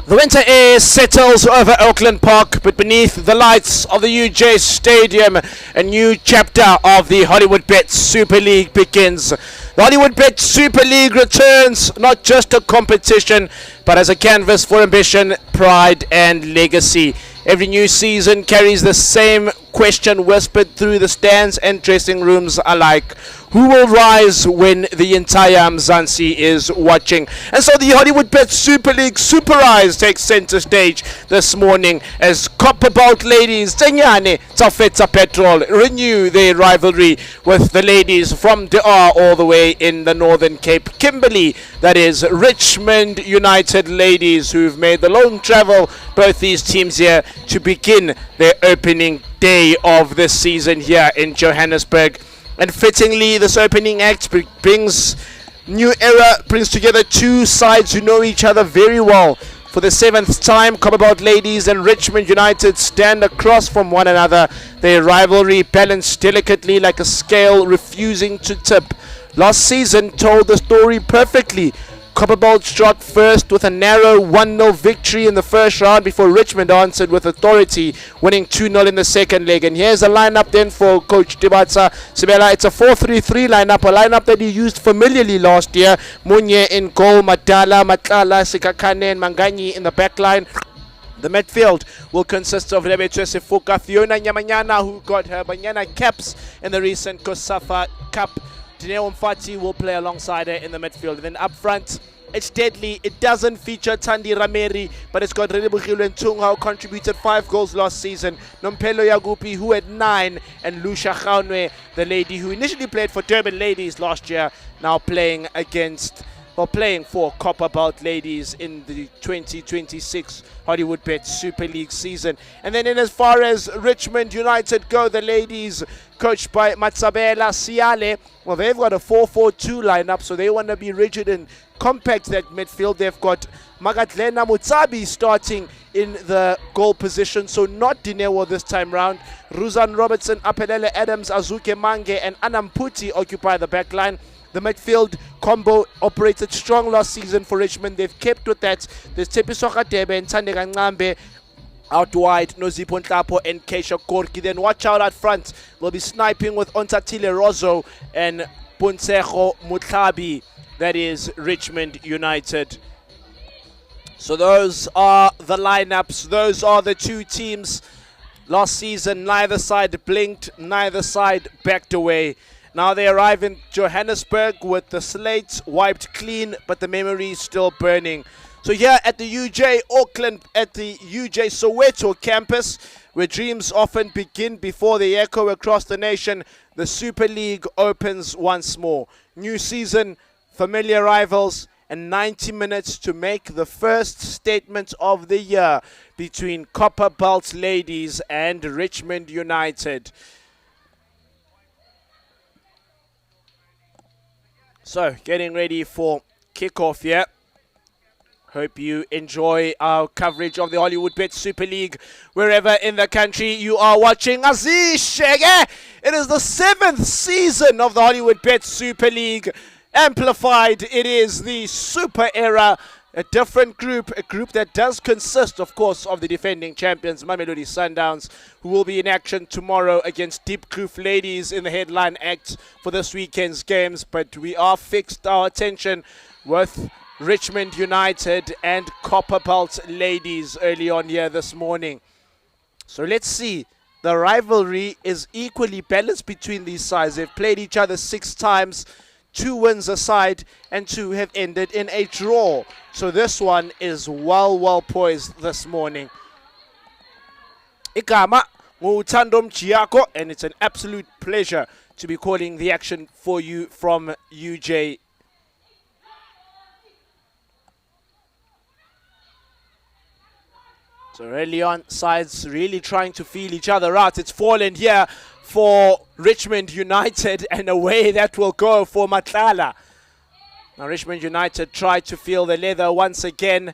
The winter air settles over Auckland Park, but beneath the lights of the UJ Stadium, a new chapter of the Hollywoodbets Super League begins. The Hollywoodbets Super League returns not just a competition, but as a canvas for ambition, pride and legacy. Every new season carries the same question whispered through the stands and dressing rooms alike. Who will rise when the entire Mzansi is watching? And so the Hollywoodbets Super League Superrise takes center stage this morning as Copperbelt ladies Tenyane Tafeta Petrol renew their rivalry with the ladies from DR all the way in the Northern Cape. Kimberley, that is Richmond United ladies who've made the long travel, both these teams here, to begin their opening day of this season here in Johannesburg. And fittingly, this opening act brings together two sides who know each other very well. For the seventh time, Copperbelt ladies and Richmond United stand across from one another, their rivalry balanced delicately like a scale refusing to tip. Last season told the story perfectly. Copperbelt struck first with a narrow 1-0 victory in the first round before Richmond answered with authority, winning 2-0 in the second leg. And here's a lineup then for Coach Dibatsa Sibela. It's a 4-3-3 lineup, a lineup that he used familiarly last year. Munye in goal, Madala, Matlala, Sikakane and Manganyi in the back line. The midfield will consist of Rebetwe Sefuka, Fiona Nyamanyana, who got her Banyana caps in the recent SAFA Cup. Dineo Mfati will play alongside her in the midfield. And then up front, it's deadly. It doesn't feature Tandi Rameri, but it's got Relebogilo Ntunga, who contributed 5 goals last season. Nompelo Yagupi, who had 9, and Lucia Khaunwe, the lady who initially played for Durban Ladies last year, now playing for Copperbelt ladies in the 2026 Hollywoodbets Super League season. And then in as far as Richmond United go, the ladies coached by Matsabela Siale, well, they've got a 4-4-2 lineup, so they want to be rigid and compact that midfield. They've got Magatlena Mutsabi starting in the goal position, so not Dinewo this time round. Ruzan Robertson, Apelele Adams, Azuke Mange and Anamputi occupy the back line. The midfield combo operated strong last season for Richmond. They've kept with that. There's Tepisoka Debe and Tandega Ngambe out wide, Nozipon Tlapo and Keisha Korki. Then watch out at front. We'll be sniping with Ontatile Rozo and Punsejo Mutlabi. That is Richmond United. So those are the lineups. Those are the two teams. Last season, neither side blinked, neither side backed away. Now they arrive in Johannesburg with the slates wiped clean, but the memory is still burning. So here at the UJ Auckland, at the UJ Soweto campus, where dreams often begin before they echo across the nation, the Super League opens once more. New season, familiar rivals, and 90 minutes to make the first statement of the year between Copperbelt ladies and Richmond United. So, getting ready for kickoff here. Hope you enjoy our coverage of the Hollywoodbets Super League wherever in the country you are watching. Aziz Shege! It is the 7th season of the Hollywoodbets Super League. Amplified, it is the Super Era. A different group, a group that does consist, of course, of the defending champions, Mamelodi Sundowns, who will be in action tomorrow against Deep Kloof ladies in the headline act for this weekend's games. But we are fixed our attention with Richmond United and Copperbelt ladies early on here this morning. So let's see. The rivalry is equally balanced between these sides. They've played each other 6 times. 2 wins aside, and 2 have ended in a draw. So this one is well poised this morning. Igama Ngutando Mchiako, and it's an absolute pleasure to be calling the action for you from UJ. So early on, sides really trying to feel each other out. It's fallen here for Richmond United, and away that will go for Matlala. Now Richmond United try to feel the leather once again.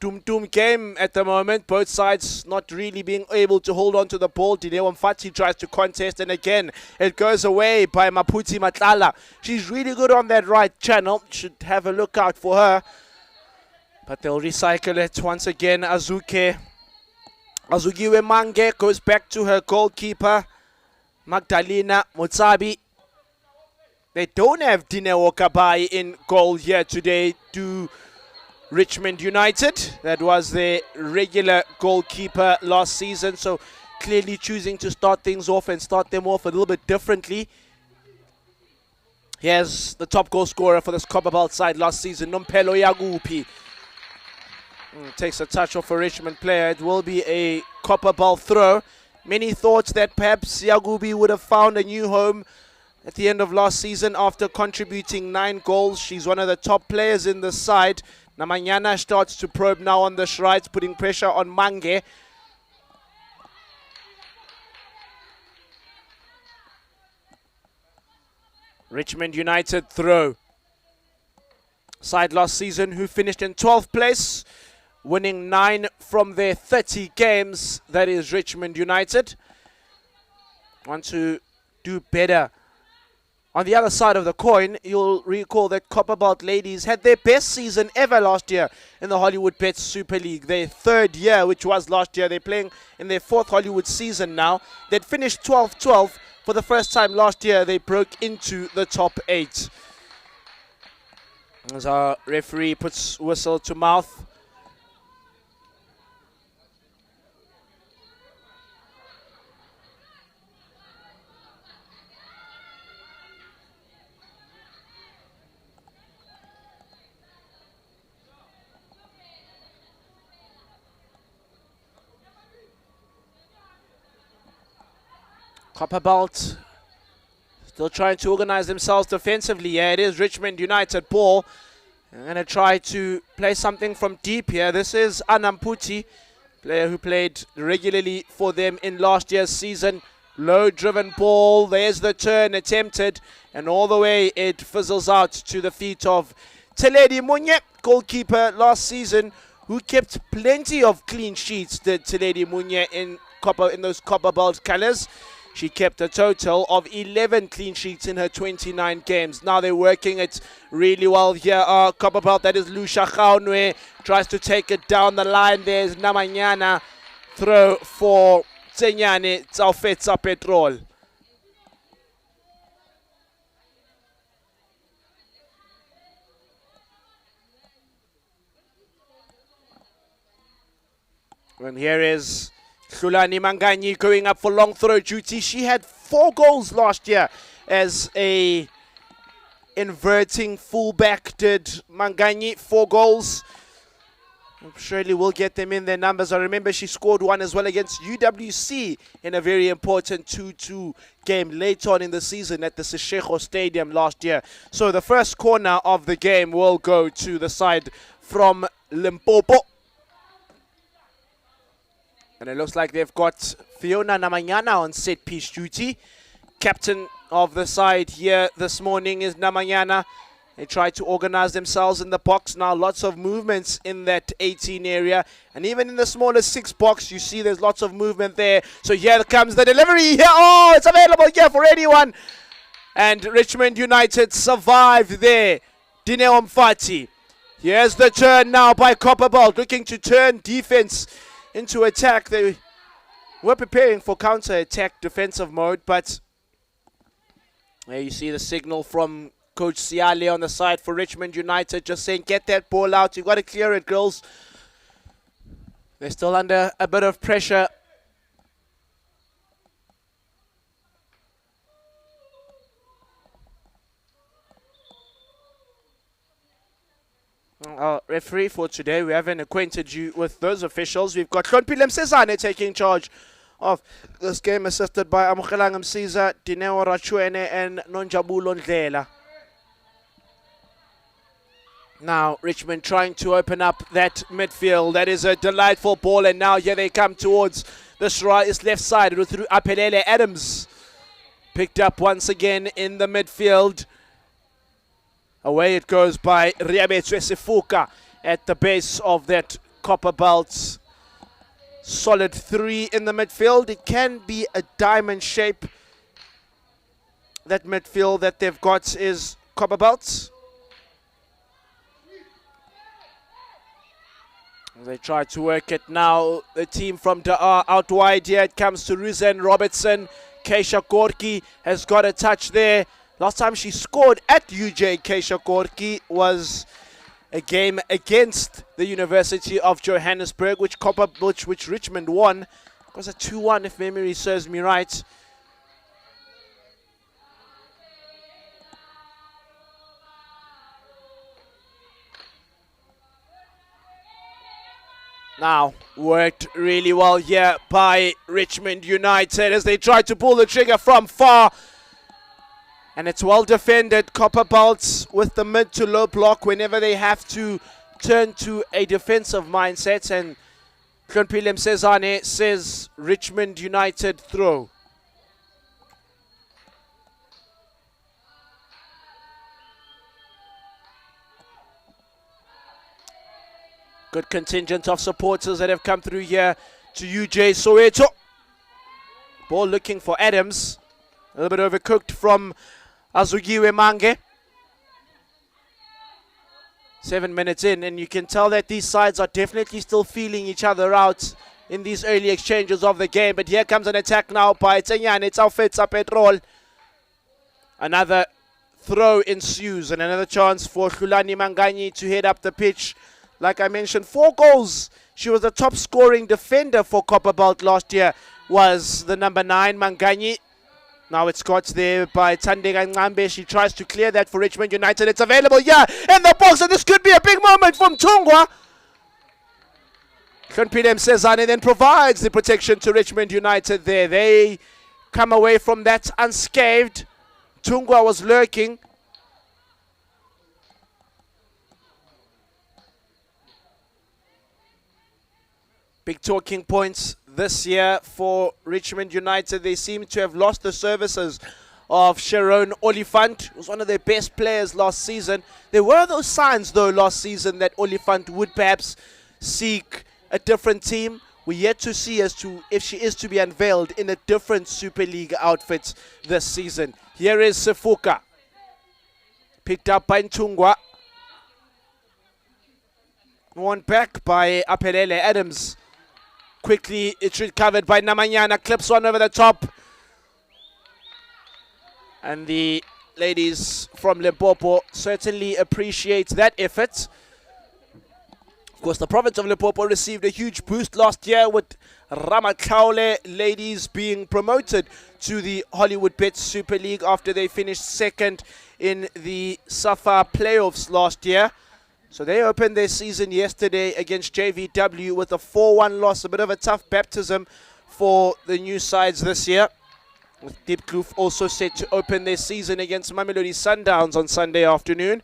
Doom game at the moment. Both sides not really being able to hold on to the ball. Dineo Mfati tries to contest, and again it goes away by Maputi Matlala. She's really good on that right channel. Should have a look out for her. But they'll recycle it once again. Azukiwe Mange goes back to her goalkeeper, Magdalena Mutsabi. They don't have Dineo Kabai in goal here today, do Richmond United. That was their regular goalkeeper last season, so clearly choosing to start things off and start them off a little bit differently. Here's the top goal scorer for this Copperbelt side last season, Nompelo Yagupi. Takes a touch off a Richmond player. It will be a Copperbelt throw. Many thought that perhaps Yagubi would have found a new home at the end of last season after contributing 9 goals. She's one of the top players in the side. Namanyana starts to probe now on the right, putting pressure on Mange. Richmond United throw. Side last season who finished in 12th place, winning 9 from their 30 games. That is Richmond United. Want to do better. On the other side of the coin, you'll recall that Copperbelt ladies had their best season ever last year in the Hollywoodbets Super League. Their 3rd year, which was last year. They're playing in their 4th Hollywood season now. They'd finished 12-12. For the first time last year, they broke into the top 8. As our referee puts whistle to mouth. Copperbelt still trying to organize themselves defensively. Yeah, it is Richmond United ball. They're going to try to play something from deep here. This is Anamputi, player who played regularly for them in last year's season. Low-driven ball. There's the turn attempted. And all the way it fizzles out to the feet of Teledi Munye, goalkeeper last season, who kept plenty of clean sheets, did Teledi Munye in those Copperbelt colors. She kept a total of 11 clean sheets in her 29 games. Now they're working it really well here. Copperbelt, that is Lucia Gaunwe, tries to take it down the line. There's Namanyana. Throw for Tsenyane Tsaofetsa Petrol. And here is Hlulani Manganyi going up for long throw duty. She had 4 goals last year as a inverting fullback, did Manganyi. 4 goals. Surely we'll get them in their numbers. I remember she scored 1 as well against UWC in a very important 2-2 game late on in the season at the Seshego Stadium last year. So the first corner of the game will go to the side from Limpopo. And it looks like they've got Fiona Namanyana on set-piece duty. Captain of the side here this morning is Namanyana. They try to organize themselves in the box now. Lots of movements in that 18 area. And even in the smallest 6 box, you see there's lots of movement there. So here comes the delivery. Here, oh, it's available here for anyone. And Richmond United survived there. Dineo Mfati. Here's the turn now by Copperbelt, looking to turn defense into attack. They were preparing for counter-attack defensive mode, but there you see the signal from Coach Siale on the side for Richmond United, just saying, get that ball out. You've got to clear it, girls. They're still under a bit of pressure. Our referee for today, we haven't acquainted you with those officials. We've got Hlonpile Msezane taking charge of this game, assisted by Amogelang Msiza, Dineo Rachuene, and Nonjabulo Ndlela. Now Richmond trying to open up that midfield. That is a delightful ball, and now here they come towards this left side through Apelele Adams. Picked up once again in the midfield. Away it goes by Riabetswe Sefuka at the base of that Copperbelt. Solid 3 in the midfield. It can be a diamond shape. That midfield that they've got is Copperbelt. They try to work it now. The team from Da'a out wide here. It comes to Ruzen Robertson. Keisha Gorky has got a touch there. Last time she scored at UJ, Keisha Gorky, was a game against the University of Johannesburg, which Richmond won. It was a 2-1 if memory serves me right. Now, worked really well here by Richmond United as they try to pull the trigger from far. And it's well defended. Copperbelts with the mid to low block whenever they have to turn to a defensive mindset. And Klonpilem Cezane says Richmond United throw. Good contingent of supporters that have come through here to UJ Soweto. Ball looking for Adams. A little bit overcooked from Azugiwe Mange. 7 minutes in, and you can tell that these sides are definitely still feeling each other out in these early exchanges of the game. But here comes an attack now by Tsenyane. It's Alfetsa Petrol. Another throw ensues, and another chance for Khulani Manganyi to head up the pitch. Like I mentioned, 4 goals. She was the top scoring defender for Copperbelt last year, was the number 9, Manganyi. Now it's got there by Tandega Ngambe. She tries to clear that for Richmond United. It's available here in the box, and this could be a big moment from Tungwa. Konpidem Cezane then provides the protection to Richmond United there. They come away from that unscathed. Tungwa was lurking. Big talking points this year for Richmond United. They seem to have lost the services of Sharon Oliphant, who was one of their best players last season. There were those signs, though, last season that Oliphant would perhaps seek a different team. We're yet to see as to if she is to be unveiled in a different Super League outfit this season. Here is Sefuka. Picked up by Ntungwa. Won back by Apelele Adams. Quickly, it's recovered by Namanyana. Clips one over the top. And the ladies from Limpopo certainly appreciate that effort. Of course, the province of Limpopo received a huge boost last year with Ramakaule ladies being promoted to the Hollywoodbets Super League after they finished second in the SAFA playoffs last year. So they opened their season yesterday against JVW with a 4-1 loss. A bit of a tough baptism for the new sides this year. With Deep Kloof also set to open their season against Mamelodi Sundowns on Sunday afternoon.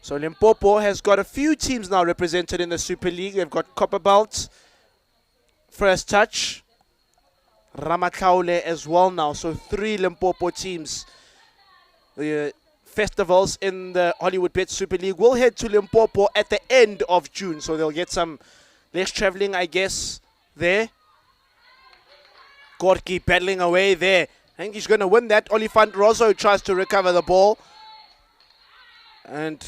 So Limpopo has got a few teams now represented in the Super League. They've got Copperbelts, First Touch, Ramakaule as well now. So 3 Limpopo teams. The festivals in the Hollywoodbets Super League will head to Limpopo at the end of June, so they'll get some less traveling, I guess, there. Gorky battling away there. I think he's going to win that. Olifant Rosso tries to recover the ball. And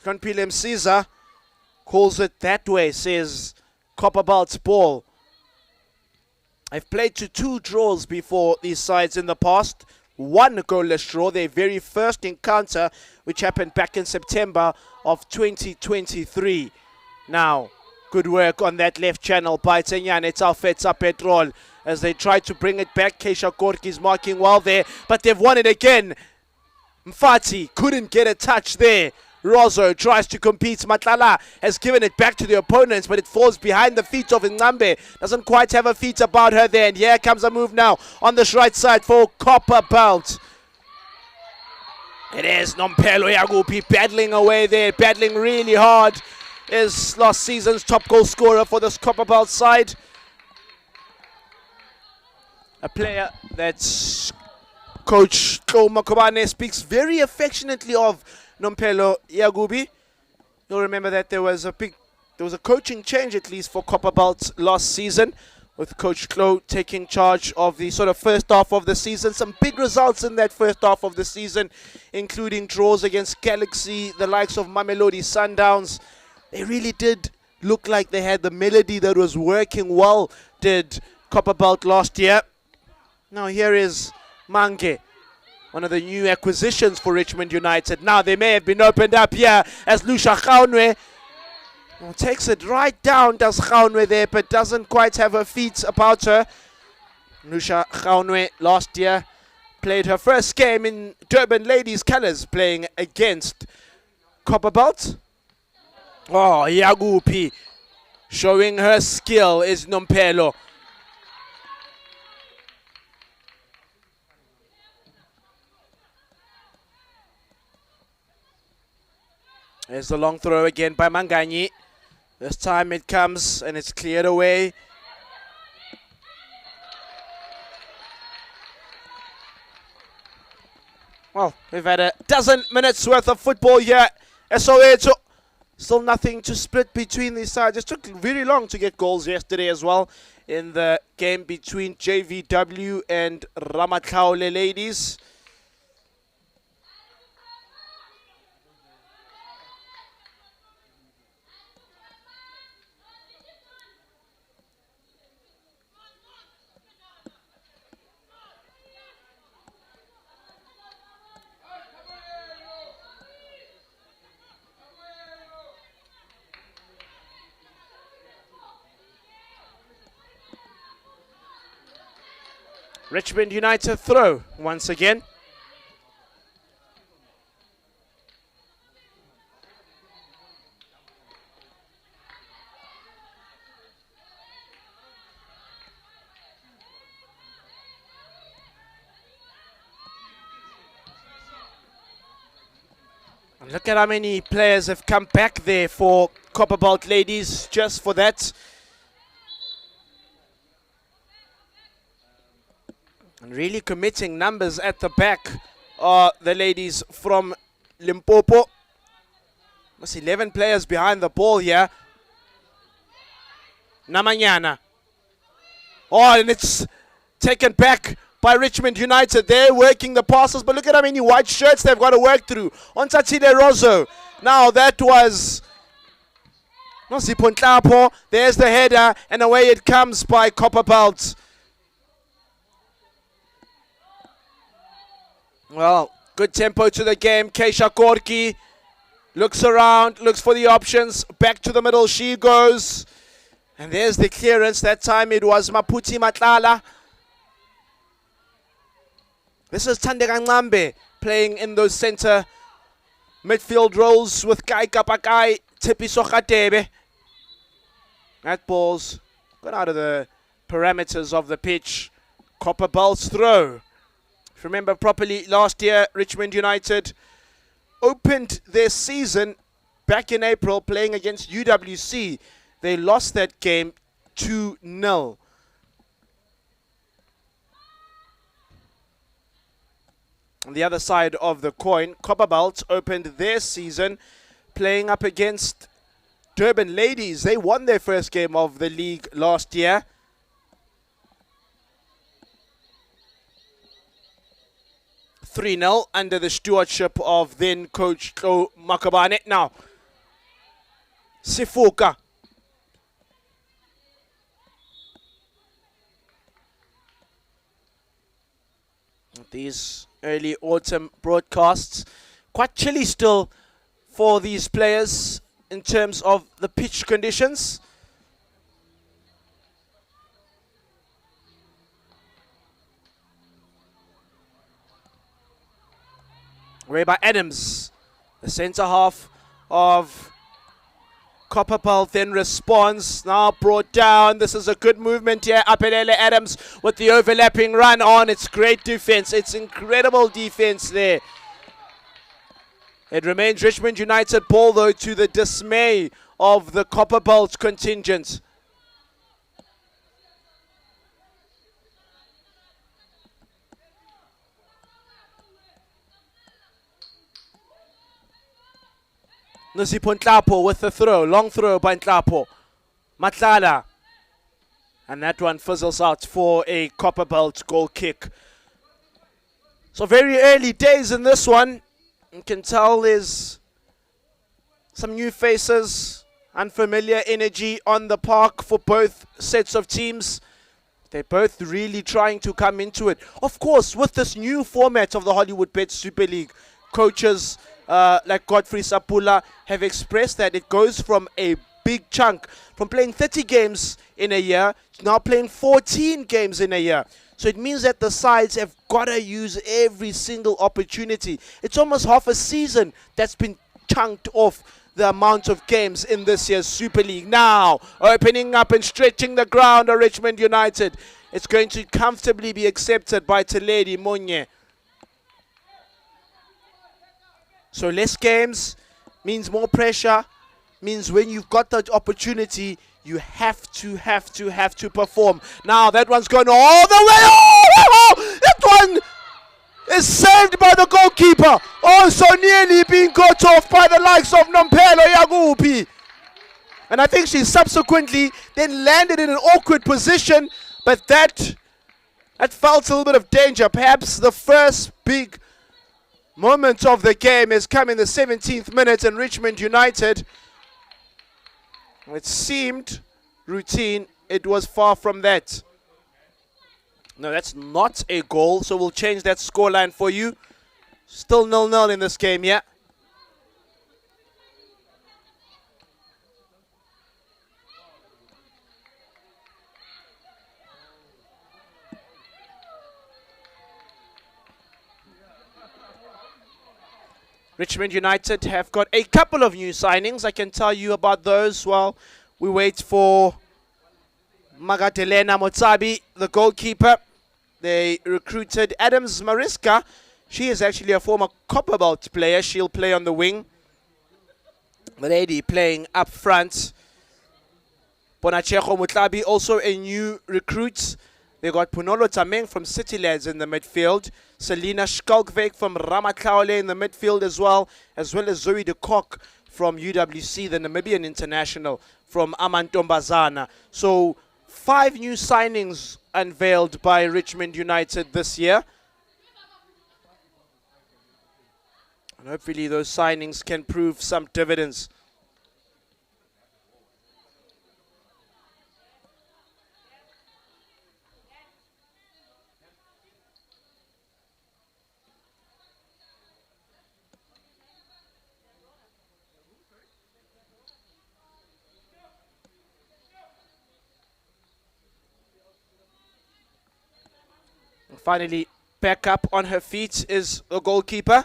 Konpilem Caesar calls it that way, says Copperbelt's ball. I've played to 2 draws before these sides in the past. 1 goalless draw, their very first encounter, which happened back in September of 2023. Now, good work on that left channel by Tsenyane. It's Alfetsa Petrol as they try to bring it back. Keisha Gorky's marking well there, but they've won it again. Mfati couldn't get a touch there. Rosso tries to compete. Matlala has given it back to the opponents, but it falls behind the feet of Ngambe. Doesn't quite have her feet about her there. And here comes a move now on this right side for Copperbelt. It is Nompelo Yagupi battling away there, battling really hard. Is last season's top goal scorer for this Copperbelt side. A player that's Coach Klo Makobane speaks very affectionately of Nompelo Yagubi. You'll remember that there was a coaching change, at least for Copperbelt last season, with Coach Klo taking charge of the sort of first half of the season. Some big results in that first half of the season, including draws against Galaxy, the likes of Mamelodi Sundowns, They really did look like they had the melody that was working well, did Copperbelt last year. Now here is Mange, one of the new acquisitions for Richmond United. Now they may have been opened up here as Lucia Gaunwe takes it right down, does Gaunwe there, but doesn't quite have her feet about her. Lucia Gaunwe last year played her first game in Durban Ladies colours, playing against Copperbelt. Oh, Yagupi showing her skill is Nompelo. There's the long throw again by Manganyi. This time it comes and it's cleared away. Well, we've had a dozen minutes worth of football here at Soweto. Still nothing to split between these sides. It took very long to get goals yesterday as well in the game between JVW and Ramatlaule Ladies. Richmond United throw once again. And look at how many players have come back there for Copperbelt Ladies just for that. And really committing numbers at the back are the ladies from Limpopo. That's 11 players behind the ball here. Namanyana. Oh, and it's taken back by Richmond United. They're working the passes, but look at how many white shirts they've got to work through. Ontatile Rozo. Now that was Nosipontlapo. There's the header, and away it comes by Copperbelt. Well, good tempo to the game. Keisha Korki looks around, looks for the options. Back to the middle she goes. And there's the clearance. That time it was Maputi Matlala. This is Tandega Ngambe playing in those center midfield roles with Kai Kapakai, Tepiso Khatebe. That ball's got out of the parameters of the pitch. Copperbelt's throw. If you remember properly, last year Richmond United opened their season back in April playing against UWC. They lost that game 2-0. On the other side of the coin, Copperbelt opened their season playing up against Durban Ladies. They won their first game of the league last year. (3-0) under the stewardship of then coach Klo Makabane. Now, Sifuka. These early autumn broadcasts, quite chilly still for these players in terms of the pitch conditions. Reba Adams, the centre half of Copperbelt, then responds, now brought down. This is a good movement here. Apelele Adams with the overlapping run on. It's great defense. It's incredible defense there. It remains Richmond United ball, though, to the dismay of the Copperbelt contingent. Nusipho Nhlapo with the throw. Long throw by Nhlapo. Matlala. And that one fizzles out for a Copperbelt goal kick. So very early days in this one. You can tell there's some new faces Unfamiliar energy on the park for both sets of teams. They're both really trying to come into it. Of course, with this new format of the Hollywoodbets Super League, coaches like Godfrey Sapula have expressed that it goes from a big chunk, from playing 30 games in a year to now playing 14 games in a year. So it means that the sides have got to use every single opportunity. It's almost half a season that's been chunked off the amount of games in this year's Super League. Now, opening up and stretching the ground are Richmond United. It's going to comfortably be accepted by Teledi Monye. So less games means more pressure, means when you've got that opportunity, you have to perform. Now that one's going all the way. Oh, that one is saved by the goalkeeper. Also nearly being cut off by the likes of Nompelo Yagupi. And I think she subsequently then landed in an awkward position, but that felt a little bit of danger. Perhaps the first big moment of the game has come in the 17th minute, and Richmond United, it seemed routine. It was far from that. No, that's not a goal, so we'll change that scoreline for you. Still 0-0 in this game, yeah. Richmond United have got a couple of new signings. I can tell you about those while we wait for Magatelena Motsabi, the goalkeeper. They recruited Adams Mariska. She is actually a former Copperbelts player. She'll play on the wing. Lady playing up front. Bonachejo Mutlabi, also a new recruit. They got Punolo Tameng from City Lads in the midfield. Selina Skalkvek from Ramaklaule in the midfield as well as Zoe de Kock from UWC, the Namibian international from Amantombazana. So 5 new signings unveiled by Richmond United this year. And hopefully those signings can prove some dividends. Finally, back up on her feet is the goalkeeper.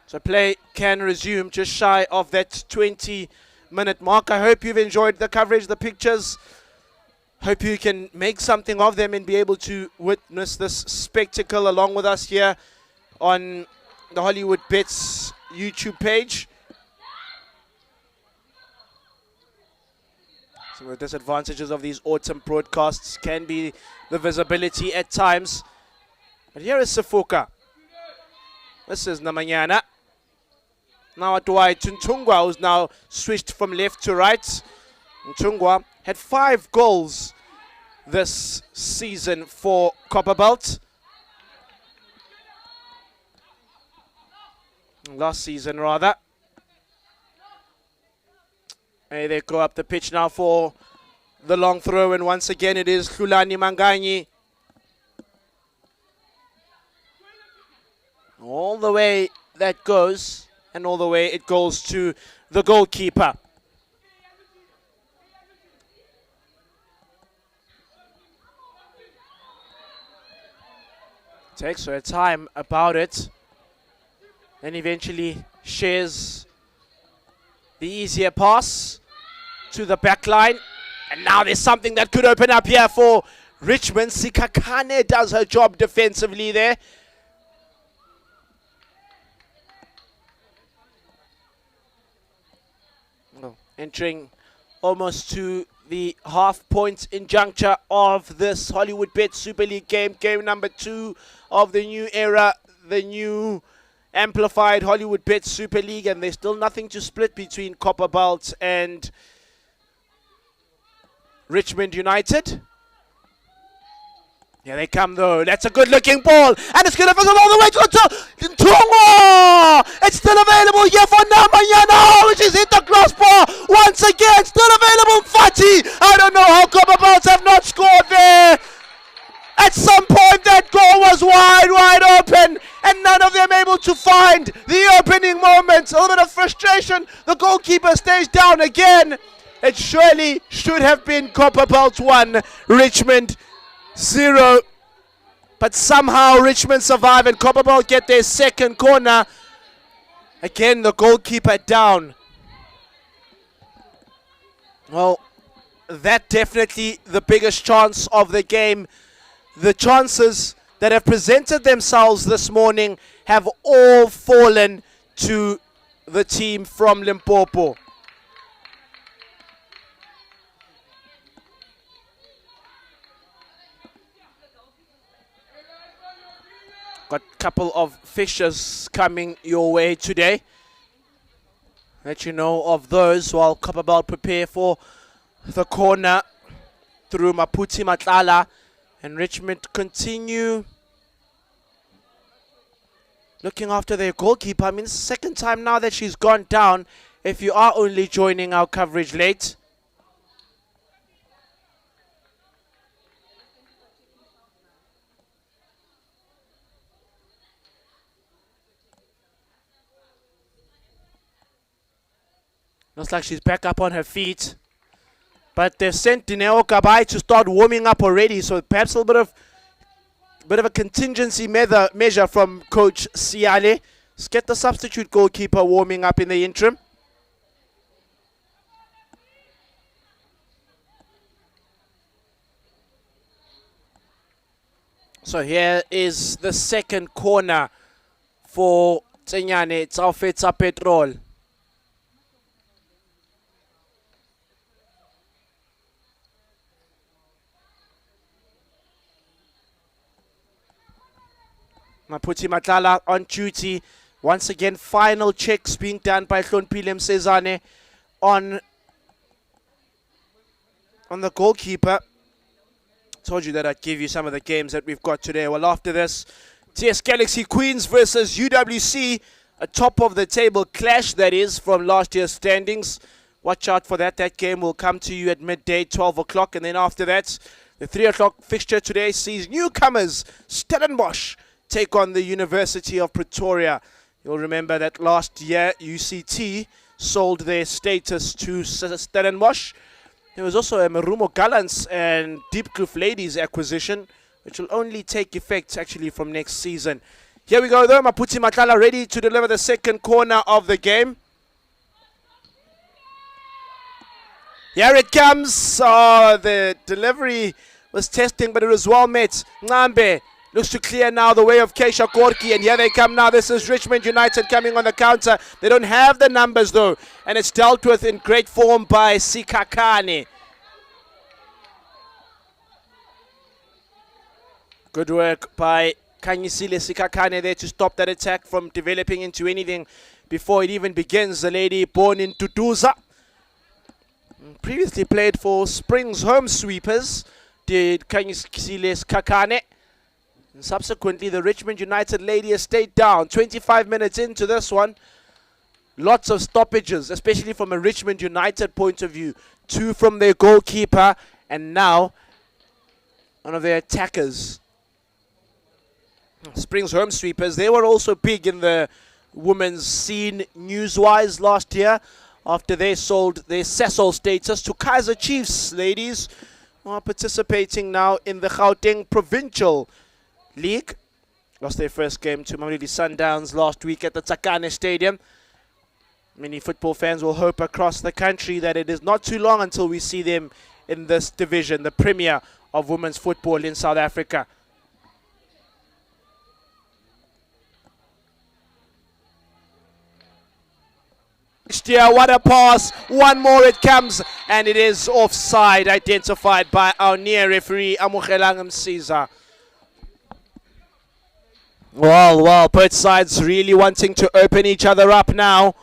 So play can resume just shy of that 20-minute mark. I hope you've enjoyed the coverage, the pictures. Hope you can make something of them and be able to witness this spectacle along with us here on the Hollywoodbets YouTube page. Some of the disadvantages of these autumn broadcasts can be the visibility at times. But here is Safuka. This is Namanyana. Now at wide, Tuntungwa, who's now switched from left to right. Tuntungwa had 5 goals this season for Copperbelt. Last season, rather. And they go up the pitch now for the long throw, and once again it is Hlulani Manganyi. All the way that goes, and all the way it goes to the goalkeeper. Takes her time about it, and eventually shares the easier pass to the back line. And now there's something that could open up here for Richmond. Sikakane does her job defensively there. Entering almost to the half-point in juncture of this Hollywoodbets Super League game. Game number 2 of the new era, the new amplified Hollywoodbets Super League, and there's still nothing to split between Copperbelts and Richmond United. Here they come though. That's a good looking ball. And it's going to fizzle all the way to the top. Tungo! It's still available here for Namayana, which is hit the crossbar. Once again, still available. Mfati. I don't know how Copperbelts have not scored there. At some point, that goal was wide open, and none of them able to find the opening moment. A little bit of frustration. The goalkeeper stays down again. It surely should have been Copperbelts 1, Richmond 0. But somehow Richmond survive and Copperbelt get their second corner. Again, the goalkeeper down. Well, that definitely the biggest chance of the game. The chances that have presented themselves this morning have all fallen to the team from Limpopo. Got a couple of fishers coming your way today. Let you know of those while Copperbelt prepare for the corner through Maputi Matlala. And Richmond continue looking after their goalkeeper. I mean, it's the second time now that she's gone down. If you are only joining our coverage late. Looks like she's back up on her feet. But they've sent Dineo Kabai to start warming up already, so perhaps a bit of a contingency measure from Coach Siale. Let's get the substitute goalkeeper warming up in the interim. So here is the second corner for Tsenyane Tsaofetsa Petrol. Maputi Matlala on duty. Once again, final checks being done by Hlonpile Msezane on the goalkeeper. Told you that I'd give you some of the games that we've got today. Well, after this, TS Galaxy Queens versus UWC. A top of the table clash, that is, from last year's standings. Watch out for that. That game will come to you at midday, 12 o'clock. And then after that, the 3 o'clock fixture today sees newcomers Stellenbosch take on the University of Pretoria. You'll remember that last year UCT sold their status to Stellenbosch. There was also a Marumo Gallants and Diepkloof Ladies acquisition, which will only take effect actually from next season. Here we go though, Maputi Matlala ready to deliver the second corner of the game. Here it comes. Oh, the delivery was testing, but it was well met. Ngambe looks to clear now the way of Keisha Korki, and here they come now. This is Richmond United coming on the counter. They don't have the numbers though, and it's dealt with in great form by Sikakane. Good work by Kanyisile Sikakane there to stop that attack from developing into anything before it even begins. The lady born in Tutuza. Previously played for Springs Home Sweepers, did Kanyisile Sikakane. And subsequently, the Richmond United lady has stayed down. 25 minutes into this one. Lots of stoppages, especially from a Richmond United point of view. 2 from their goalkeeper, and now one of their attackers. Springs Home Sweepers, they were also big in the women's scene news-wise last year after they sold their Cecil status to Kaizer Chiefs. Ladies are participating now in the Gauteng Provincial League. Lost their first game to Mamelodi Sundowns last week at the Tsakane Stadium. Many football fans will hope across the country that it is not too long until we see them in this division, the premier of women's football in South Africa. What a pass. One more it comes, and it is offside, identified by our near referee, Amukelang Msiza. Well, both sides really wanting to open each other up now.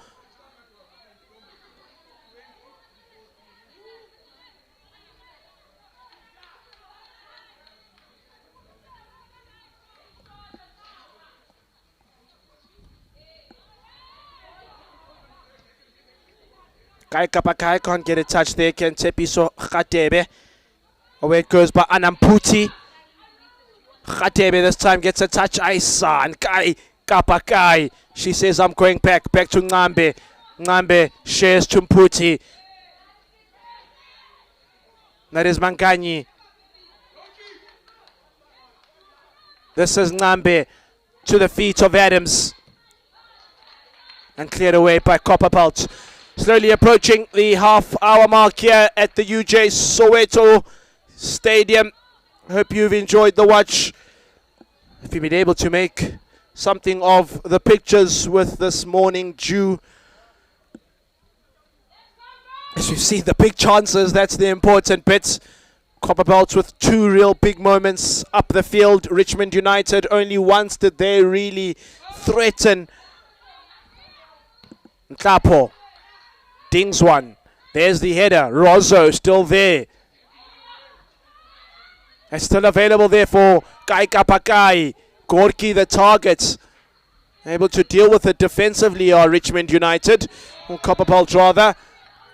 Kai Kapakai can't get a touch there. Can Tepiso Khatebe. Away it goes by Anamputi. Khatebe this time gets a touch. Aisa and Kai Kapakai. She says, I'm going back to Ngambe. Ngambe shares to Mputi. That is Manganyi. This is Ngambe to the feet of Adams. And cleared away by Copperbelts. Slowly approaching the half-hour mark here at the UJ Soweto Stadium. Hope you've enjoyed the watch. If you've been able to make something of the pictures with this morning dew. As we've seen the big chances, that's the important bit. Copperbelts with two real big moments up the field. Richmond United, only once did they really threaten. Nklapo dings one. There's the header. Rozo still there. And still available there for Kai Kapakai. Gorky the target. Able to deal with it defensively are Richmond United. Or Copperbelts rather.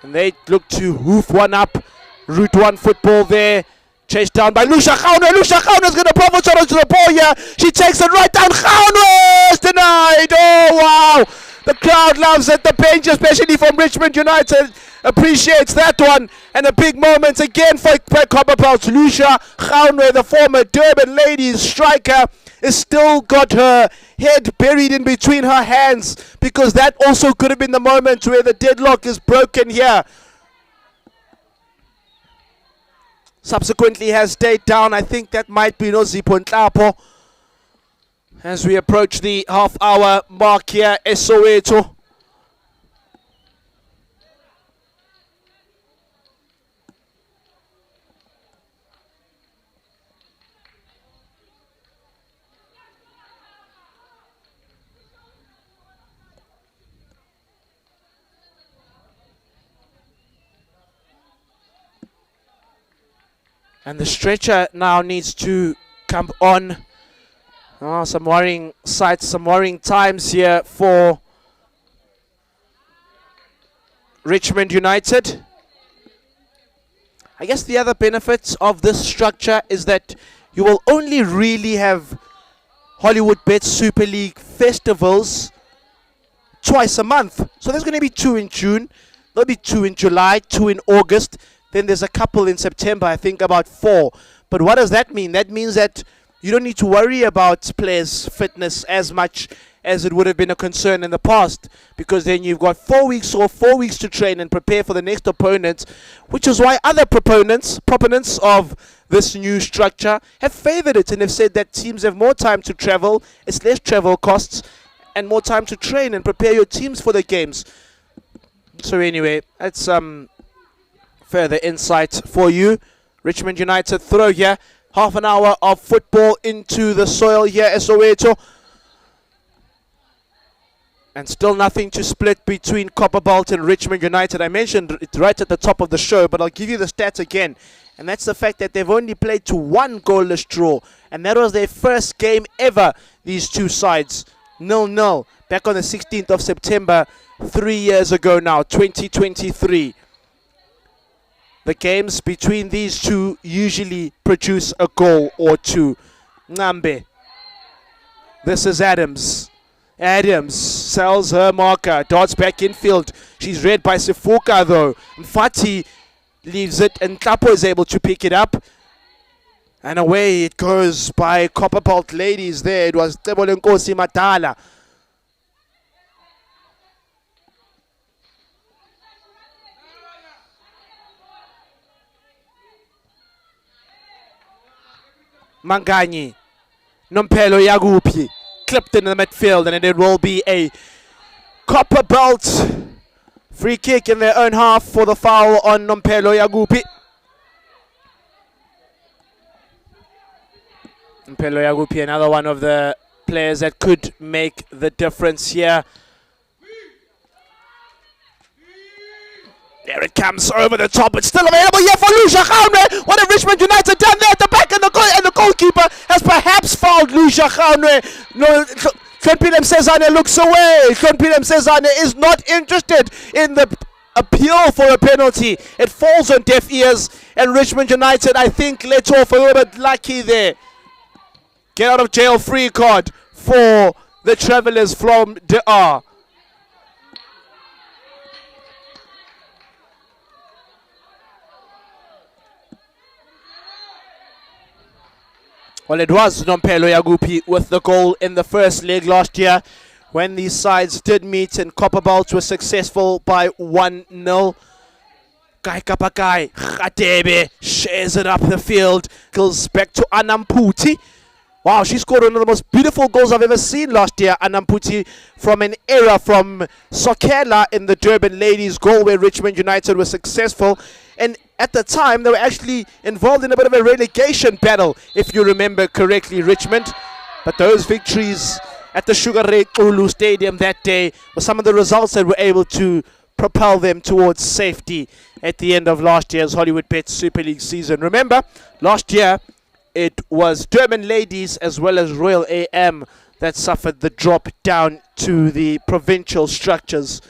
And they look to hoof one up. Route one football there. Chased down by Lucia Khaunwe. Lucia Khaunwe is going to profit to the ball here. She takes it right down. Khaunwe is denied. Oh, wow. The crowd loves it. The bench, especially from Richmond United, appreciates that one. And a big moment again for Copperbelts. Lucia Khaunwe, the former Durban Ladies striker, has still got her head buried in between her hands, because that also could have been the moment where the deadlock is broken here. Subsequently has stayed down. I think that might be Nozipho Nklapo. As we approach the half-hour mark here, Soweto. And the stretcher now needs to come on. Oh, some worrying sights, some worrying times here for Richmond United. I guess the other benefits of this structure is that you will only really have Hollywoodbets Super League festivals twice a month. So there's going to be 2 in June, there'll be 2 in July, 2 in August. Then there's a couple in September, I think about 4. But what does that mean? That means that you don't need to worry about players' fitness as much as it would have been a concern in the past, because then you've got 4 weeks or 4 weeks to train and prepare for the next opponent, which is why other proponents of this new structure have favored it and have said that teams have more time to travel, it's less travel costs, and more time to train and prepare your teams for the games. So anyway, that's further insight for you. Richmond United throw here. Half an hour of football into the soil here at Soweto. And still nothing to split between Copperbelts and Richmond United. I mentioned it right at the top of the show, but I'll give you the stats again. And that's the fact that they've only played to 1 goalless draw. And that was their first game ever, these two sides. 0-0. Back on the 16th of September, 3 years ago now, 2023. The games between these two usually produce a goal or two. Ngambe. This is Adams. Adams sells her marker. Darts back infield. She's read by Sifuka though. Mfati leaves it and Nklapo is able to pick it up. And away it goes by Copperbelt ladies there. It was Tebolenkosi Matala. Manganyi, Nompelo Yagupi, clipped in the midfield, and it will be a Copperbelt free kick in their own half for the foul on Nompelo Yagupi. Nompelo Yagupi, another one of the players that could make the difference here. There it comes over the top. It's still available here for Lucia Khaunwe. What have Richmond United done there at the back? And the goalkeeper has perhaps fouled Lucia Khaunwe. No, Hlonpile Msezane looks away. Hlonpile Msezane is not interested in the appeal for a penalty. It falls on deaf ears, and Richmond United, I think, let off a little bit lucky there. Get out of jail free card for the Travellers from DR. Well, it was Nompelo Yagupi with the goal in the first leg last year when these sides did meet, and Copperbelts were successful by 1-0. Kai Kapakai, Khatebe shares it up the field, goes back to Anamputi. Wow, she scored one of the most beautiful goals I've ever seen last year, Anamputi, from an error from Sokela in the Durban Ladies goal where Richmond United was successful. And at the time, they were actually involved in a bit of a relegation battle, if you remember correctly, Richmond. But those victories at the Sugar Ray Ulu Stadium that day were some of the results that were able to propel them towards safety at the end of last year's Hollywoodbets Super League season. Remember, last year, it was Durban Ladies as well as Royal AM that suffered the drop down to the provincial structures.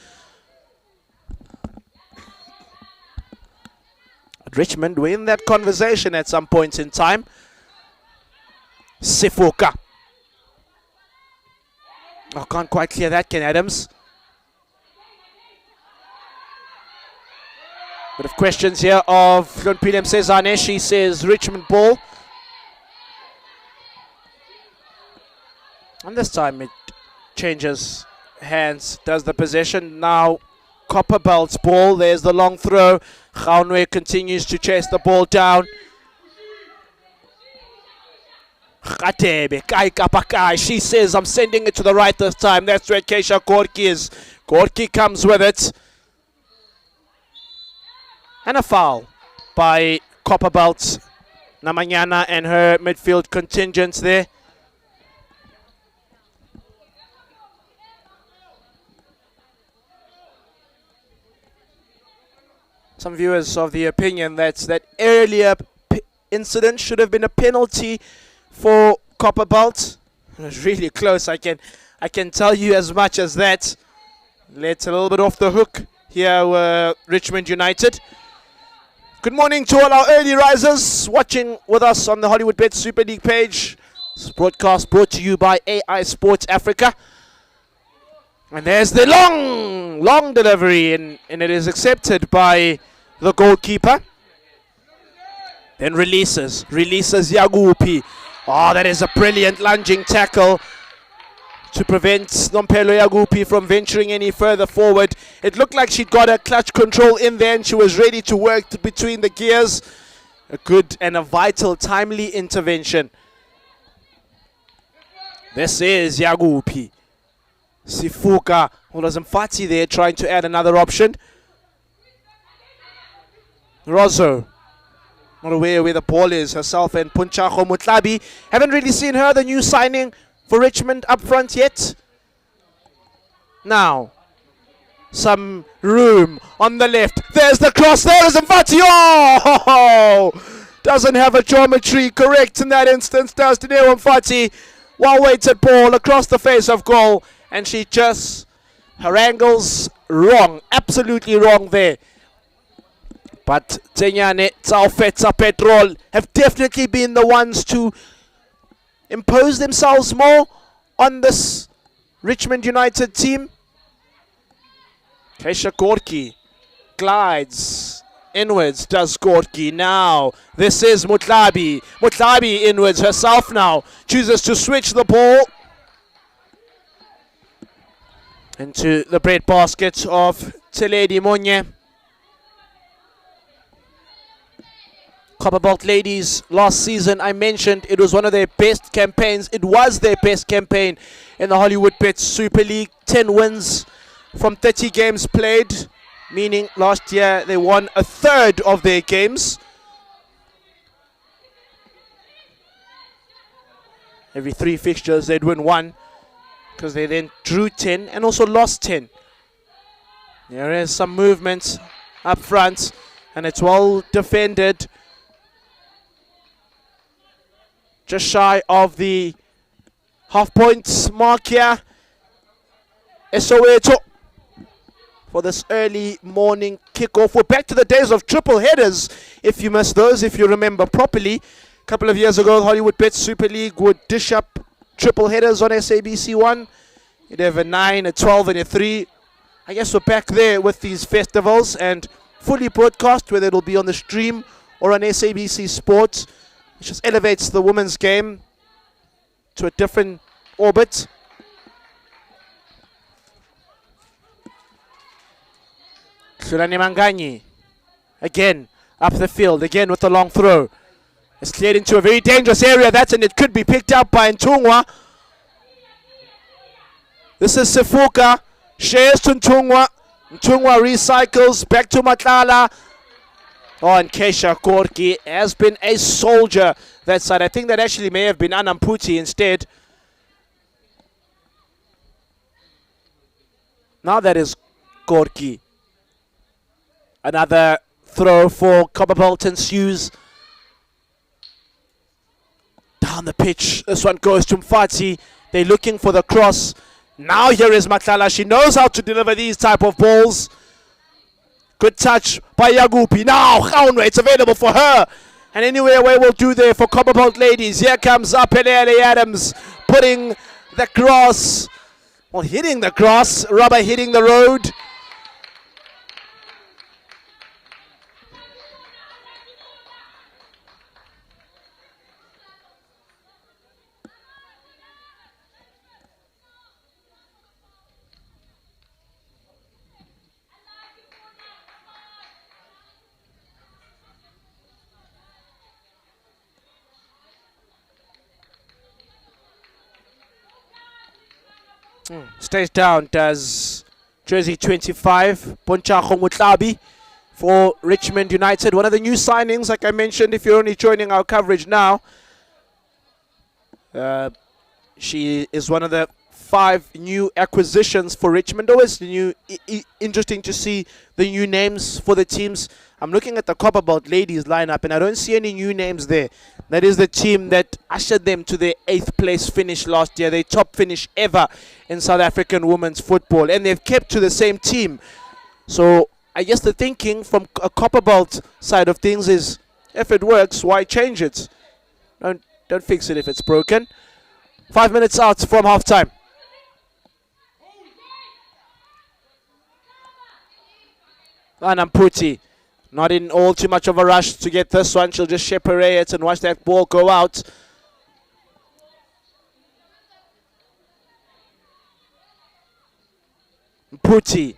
Richmond were in that conversation at some point in time. Sifuka. Oh, can't quite clear that, Ken Adams. Bit of questions here of Flonpilem Cezane. She says Richmond ball. And this time it changes hands, does the possession. Now Copperbelts ball. There's the long throw. Gaunwe continues to chase the ball down. Khatebe, Kai Kapakai. She says, I'm sending it to the right this time. That's where Keisha Gorky is. Gorky comes with it. And a foul by Copperbelts. Namanyana and her midfield contingents there. Some viewers of the opinion that that earlier incident should have been a penalty for Copperbelts. It was really close. I can tell you as much as that. Let a little bit off the hook here, Richmond United. Good morning to all our early risers watching with us on the Hollywoodbets Super League page. This broadcast brought to you by AI Sports Africa. And there's the long delivery, and it is accepted by the goalkeeper. Then releases Yagupi. Oh, that is a brilliant lunging tackle to prevent Nompelo Yagupi from venturing any further forward. It looked like she'd got her clutch control in there and she was ready to work between the gears. A good and a vital, timely intervention. This is Yagupi. Sifuka, Mfati there trying to add another option. Rozo, not aware where the ball is. Herself and Punchacho Mutlabi. Haven't really seen her, the new signing for Richmond up front yet. Now, some room on the left. There's the cross. There is Mfati. Oh! Doesn't have a geometry correct in that instance, does Dineo Mfati. Well-weighted ball across the face of goal. And she just, her angle's wrong, absolutely wrong there. But Tenyane, Taufeta, Petrol have definitely been the ones to impose themselves more on this Richmond United team. Keisha Gorky glides inwards, does Gorky now. This is Mutlabi. Mutlabi inwards herself now. Chooses to switch the ball into the bread basket of Teledi Monye. Copperbelt ladies, last season I mentioned it was one of their best campaigns. It was their best campaign in the Hollywoodbets Super League. 10 wins from 30 games played, meaning last year they won a third of their games. Every 3 fixtures they'd win 1, because they then drew 10 and also lost 10. There is some movement up front, and it's well defended. Just shy of the half-point mark here. Soweto for this early morning kickoff. We're back to the days of triple headers, if you missed those, if you remember properly. A couple of years ago, the Hollywoodbets Super League would dish up triple headers on SABC 1. You'd have a 9, a 12, and a 3. I guess we're back there with these festivals and fully broadcast, whether it'll be on the stream or on SABC Sports. It just elevates the women's game to a different orbit. Sulani Manganyi again up the field, again with the long throw. It's cleared into a very dangerous area, and it could be picked up by Ntungwa. This is Sifuka, shares to Ntungwa. Ntungwa recycles back to Matlala. Oh, and Keisha Korki has been a soldier that side. I think that actually may have been Anamputi instead. Now that is Korki. Another throw for Copperbelts ensues. Down the pitch, this one goes to Mfati. They're looking for the cross. Now here is Matlala. She knows how to deliver these type of balls. Good touch by Yagupi. Now Khaunwe, it's available for her. And anyway, away will do there for Copperbelt ladies. Here comes Apelele Adams, putting the cross, well, hitting the grass, rubber hitting the road. Stays down, does jersey 25, Ponchacho Mutlabi for Richmond United. One of the new signings, like I mentioned, if you're only joining our coverage now. She is one of the 5 new acquisitions for Richmond. Always interesting to see the new names for the teams. I'm looking at the Copperbelt ladies lineup and I don't see any new names there. That is the team that ushered them to their 8th place finish last year, their top finish ever in South African women's football, and they've kept to the same team. So I guess the thinking from a Copperbelt side of things is, if it works, why change it? Don't fix it if it's broken. 5 minutes out from halftime. Anamputi, not in all too much of a rush to get this one. She'll just shepherd it and watch that ball go out. Mputi.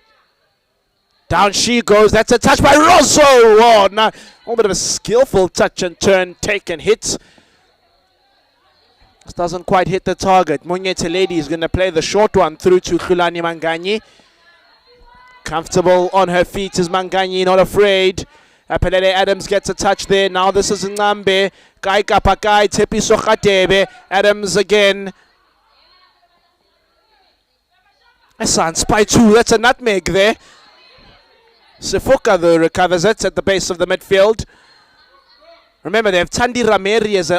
Down she goes. That's a touch by Rosso. Oh, no. A little bit of a skillful touch and turn, take and hit. This doesn't quite hit the target. Monyete Lady is going to play the short one through to Khulani Manganyi. Comfortable on her feet is Manganyi, not afraid. Apelele Adams gets a touch there. Now this is Ngambe. Kai Kapakai, Tepi Sokhatebe. Adams again. A sun spy 2. That's a nutmeg there. Sifuka though recovers it at the base of the midfield. Remember, they have Tandi Rameri as an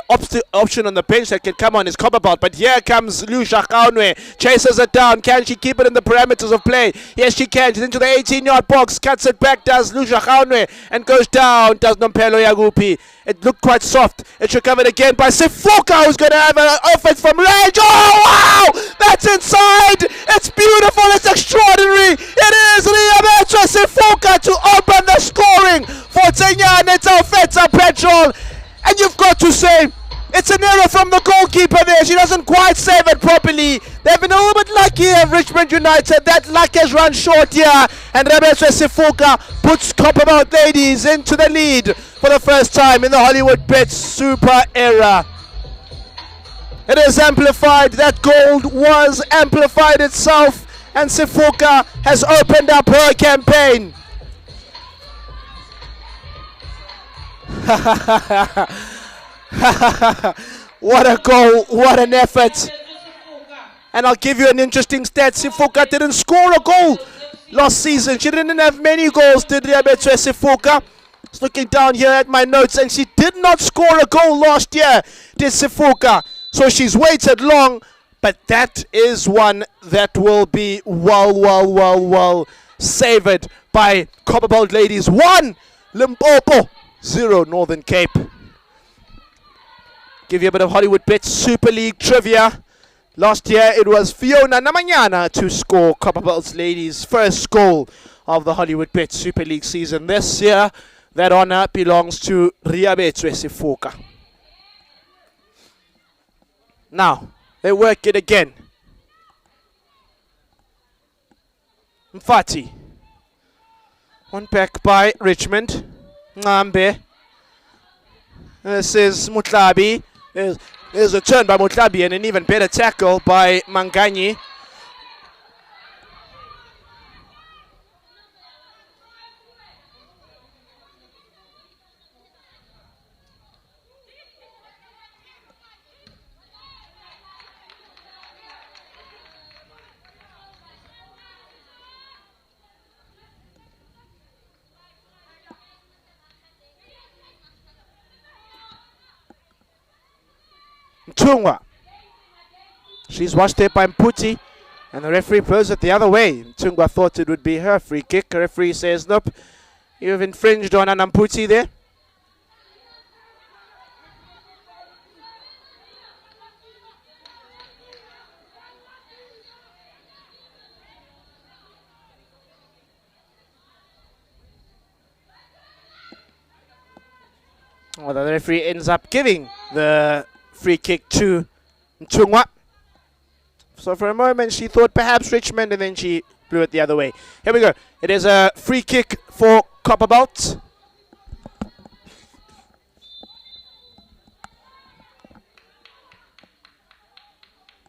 option on the bench that can come on his Copperbelt. But here comes Lusha Khaunwe. Chases it down. Can she keep it in the parameters of play? Yes, she can. She's into the 18-yard box. Cuts it back, does Lusha Khaunwe. And goes down, does Nompelo Yagupi. It looked quite soft. It's recovered again by Sifuka, who's going to have an offense from range. Oh, wow! That's inside! It's beautiful. It's extraordinary. It is Riametra Sifuka to open the scoring for Tsenyane Taufeta Petrol. And you've got to say, it's an error from the goalkeeper there. She doesn't quite save it properly. They've been a little bit lucky at Richmond United. That luck has run short here. And Rebeswe Sifuka puts Copperbelt ladies into the lead for the first time in the Hollywoodbets Super era. It is amplified. That goal was amplified itself. And Sifuka has opened up her campaign. What a goal, what an effort. And I'll give you an interesting stat. Sifuka didn't score a goal last season. She didn't have many goals, did Riabetre Sifuka? Just looking down here at my notes, and she did not score a goal last year, did Sifuka. So she's waited long, but that is one that will be well Savored by Copperbelt ladies. 1, Limpopo 0, Northern Cape. Give you a bit of Hollywoodbets Super League trivia. Last year it was Fiona Namanyana to score Copperbelts ladies' first goal of the Hollywoodbets Super League season. This year that honor belongs to Riabetswe Sifoka. Now they work it again. Mfati. One back by Richmond. Ngambe. This is Mutlabi. There's a turn by Mutlabi and an even better tackle by Manganyi. Mtungwa. She's washed there by Mputi, and the referee blows it the other way. Mtungwa thought it would be her free kick. The referee says, nope, you've infringed on Anamputi there. Well, the referee ends up giving the free kick to Mtungwa. So for a moment she thought perhaps Richmond, and then she blew it the other way. Here we go. It is a free kick for Copperbelts.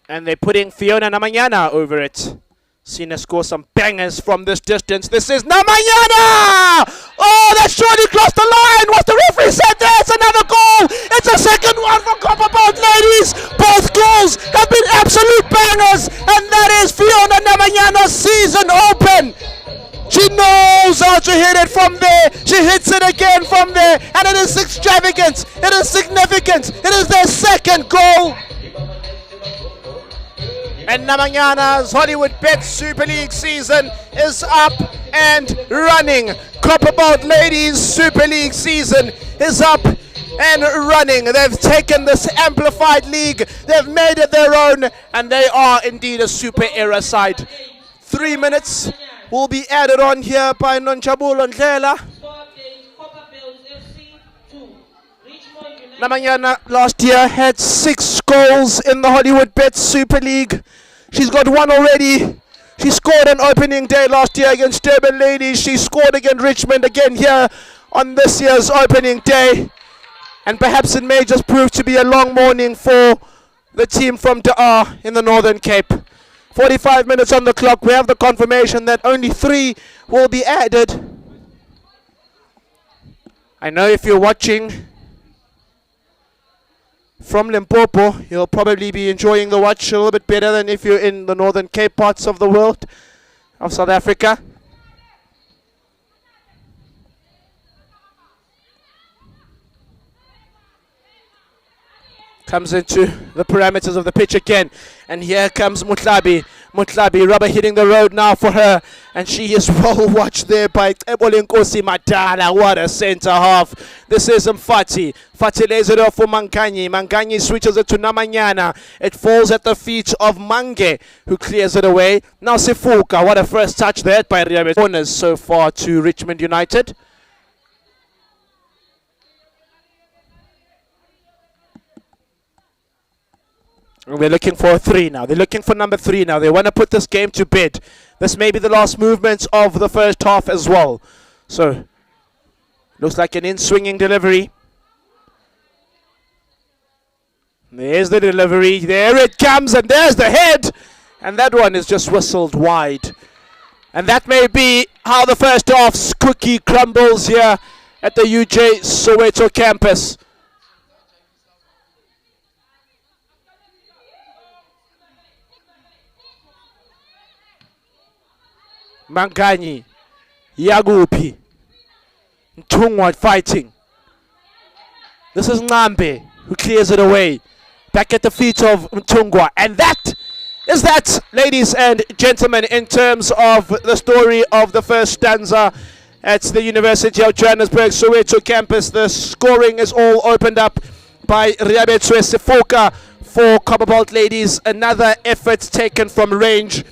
And they're putting Fiona Namanyana over it. Seen her score some bangers from this distance. This is Namanyana! Oh, that surely crossed the line! What the referee said there! It's another goal! It's a second one for Copperbelt ladies! Both goals have been absolute bangers! And that is Fiona Namanyana's season open! She knows how to hit it from there. She hits it again from there. And it is extravagant. It is significant. It is their second goal. And Namanyana's Hollywoodbets Super League season is up and running. Copperbelt ladies Super League season is up and running. They've taken this amplified league. They've made it their own. And they are indeed a super era side. 3 minutes will be added on here by Nonchabulo Ndlela. Namanyana last year had 6 goals in the Hollywoodbets Super League. She's got 1 already. She scored on opening day last year against Durban Ladies. She scored against Richmond again here on this year's opening day. And perhaps it may just prove to be a long morning for the team from Daar in the Northern Cape. 45 minutes on the clock. We have the confirmation that only 3 will be added. I know if you're watching from Limpopo, you'll probably be enjoying the watch a little bit better than if you're in the Northern Cape parts of the world, of South Africa. Comes into the parameters of the pitch again. And here comes Mutlabi. Mutlabi, rubber hitting the road now for her. And she is well watched there by Ebolenkosi Madala. What a centre half. This is Mfati. Mfati lays it off for Manganyi. Manganyi switches it to Namanyana. It falls at the feet of Mange, who clears it away. Now Sifuka. What a first touch there by Riabet. Corners so far to Richmond United. We're looking for a 3 now. They're looking for number 3 now. They want to put this game to bed. This may be the last movement of the first half as well. So, looks like an in-swinging delivery. There's the delivery. There it comes, and there's the head. And that one is just whistled wide. And that may be how the first half's cookie crumbles here at the UJ Soweto campus. Manganyi, Yagupi, Mtungwa fighting. This is Ngambe who clears it away. Back at the feet of Mtungwa. And that is that, ladies and gentlemen, in terms of the story of the first stanza at the University of Johannesburg Soweto campus. The scoring is all opened up by Riabetswe Sefoka for Copperbelt ladies. Another effort taken from range.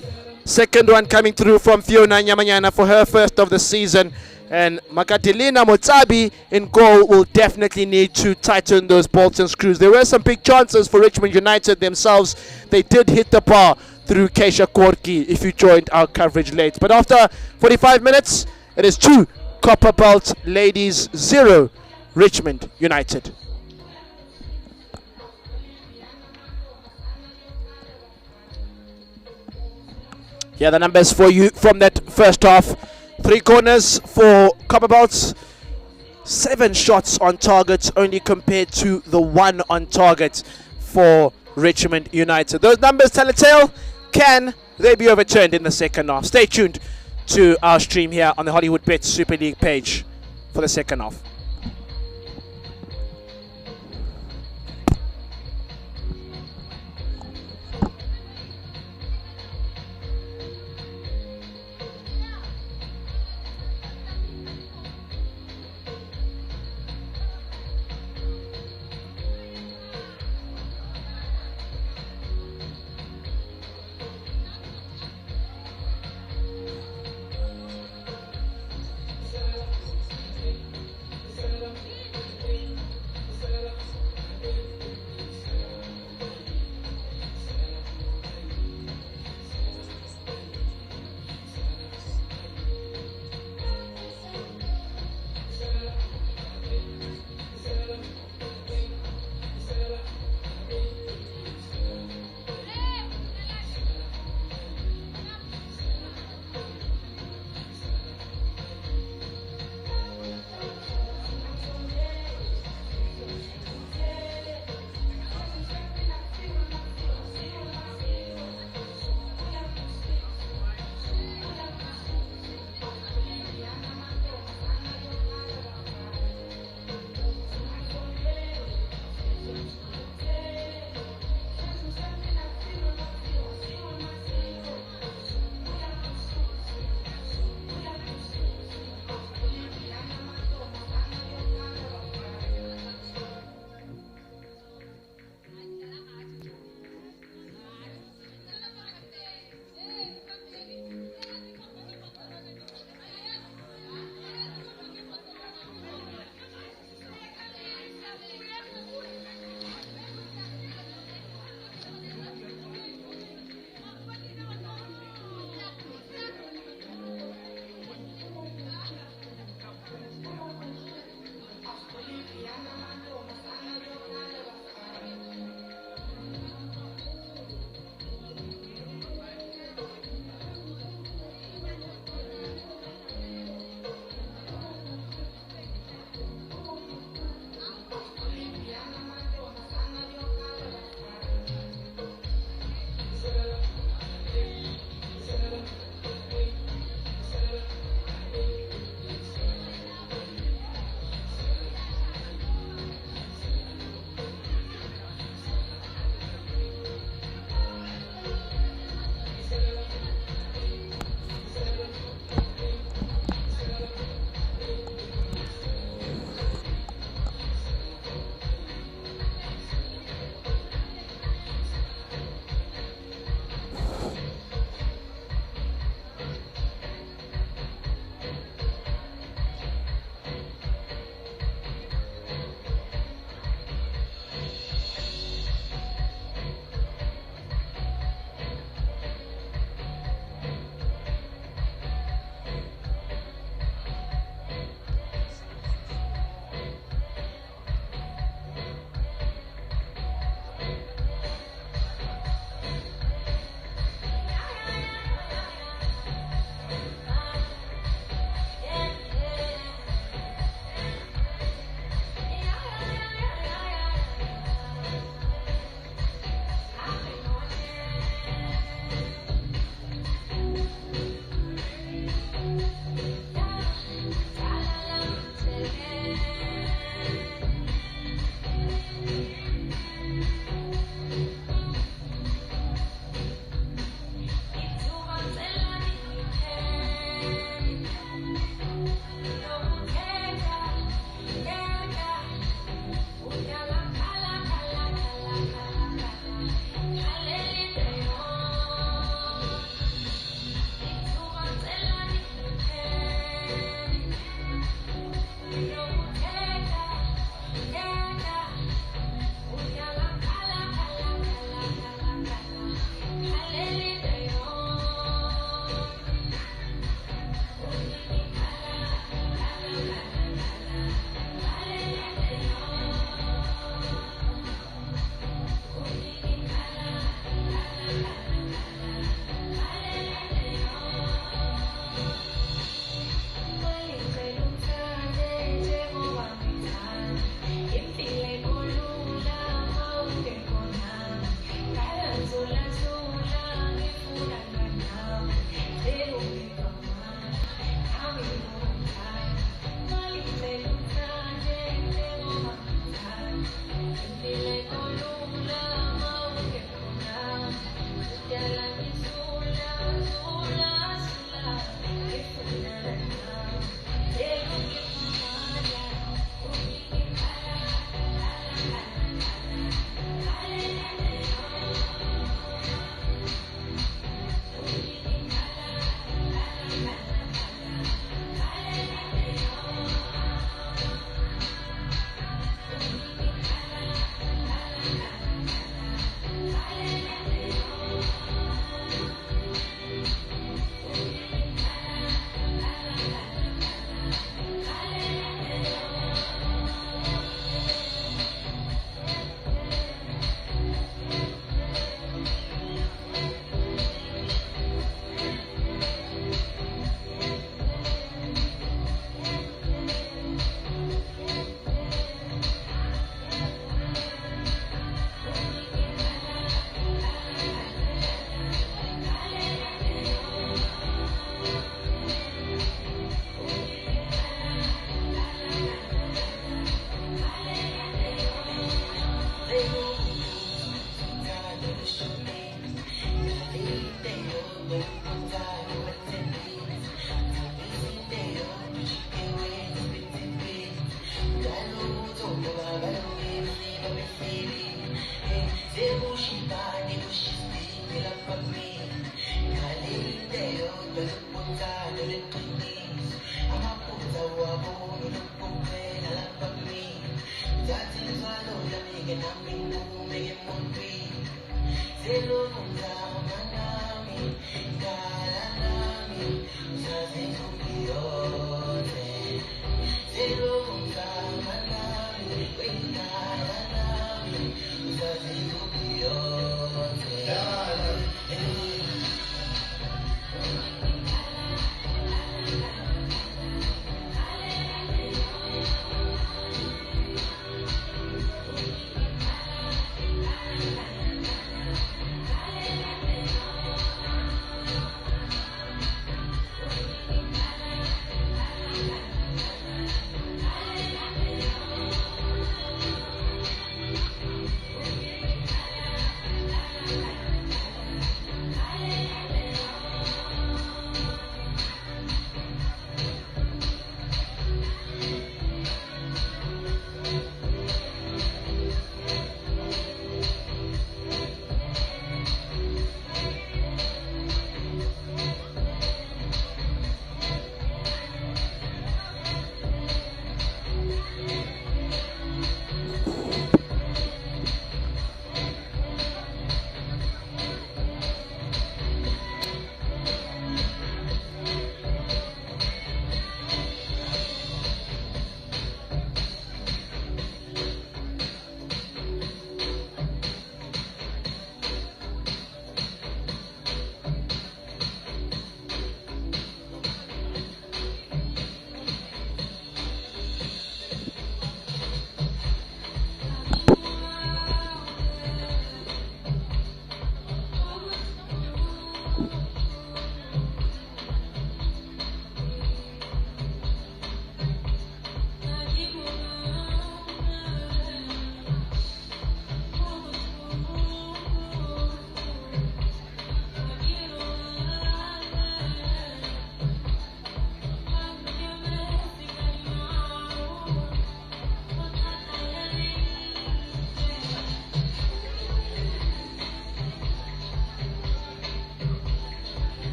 Second one coming through from Fiona Nyamanyana for her first of the season. And Makatilina Motsabi in goal will definitely need to tighten those bolts and screws. There were some big chances for Richmond United themselves. They did hit the bar through Keisha Korki if you joined our coverage late. But after 45 minutes, it is 2 Copperbelt ladies, 0 Richmond United. Here are the numbers for you from that first half. 3 corners for Copperbelts, 7 shots on target, only compared to the 1 on target for Richmond United. Those numbers tell a tale. Can they be overturned in the second half? Stay tuned to our stream here on the Hollywoodbets Super League page for the second half.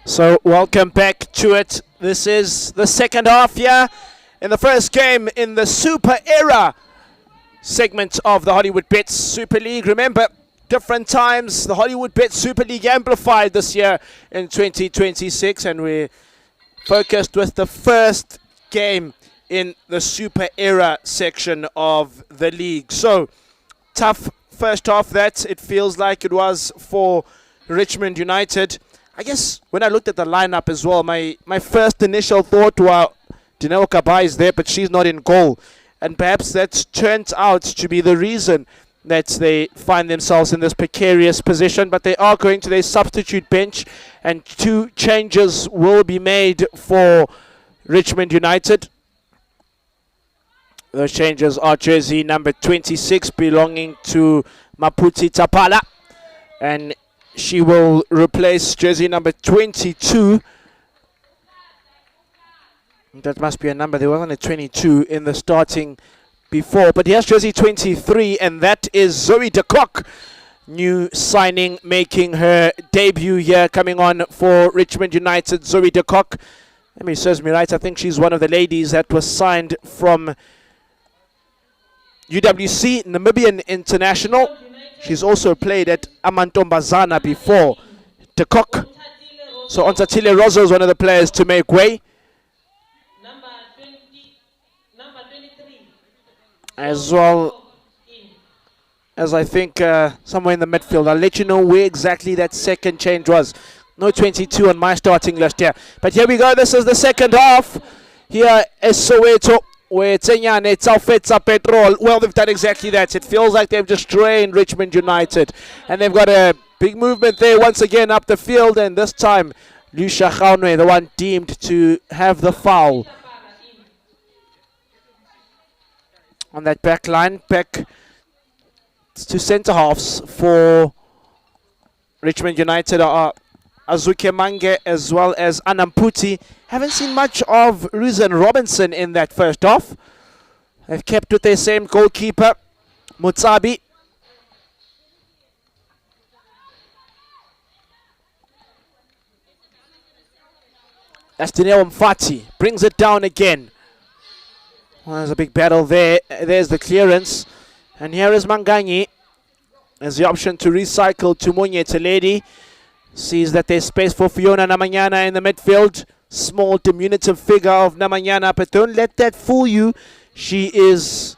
So welcome back to it. This is the second half here in the first game in the Super Era segment of the Hollywoodbets Super League. Remember, different times, the Hollywoodbets Super League amplified this year in 2026, and we're focused with the first game in the Super Era section of the league. So, tough first half that it feels like it was for Richmond United. I guess when I looked at the lineup as well, my first initial thought was Dineo Kabai is there, but she's not in goal. And perhaps that's turned out to be the reason that they find themselves in this precarious position. But they are going to their substitute bench, and 2 changes will be made for Richmond United. Those changes are jersey number 26 belonging to Maputi Tapala, and she will replace jersey number 22. That must be a number. There wasn't a 22 in the starting before. But here's jersey 23, and that is Zoe de Kock. New signing making her debut here, coming on for Richmond United. Zoe de Kock, let me serves me right, I think she's one of the ladies that was signed from UWC, Namibian International. She's also played at Amantombazana before. De Kock. So Ontatile Rosso is one of the players to make way. Number 23. As well as I think somewhere in the midfield. I'll let you know where exactly that second change was. No 22 on my starting list here. But here we go. This is the second half. Here is Soweto, where Tsenyane Taufetsa Petrol. Well, they've done exactly that. It feels like they've just drained Richmond United. And they've got a big movement there once again up the field. And this time, Lucia Gaunwe, the one deemed to have the foul. On that back line, back to centre halves for Richmond United are Azuke Mange as well as Anamputi. Haven't seen much of Ruzan Robinson in that first half. They've kept with their same goalkeeper, Mutsabi. That's Dineo Mfati. Brings it down again. Well, there's a big battle there. There's the clearance. And here is Manganyi. There's the option to recycle to Munye Teledi. Sees that there's space for Fiona Namanyana in the midfield. Small diminutive figure of Namanyana, but don't let that fool you. She is,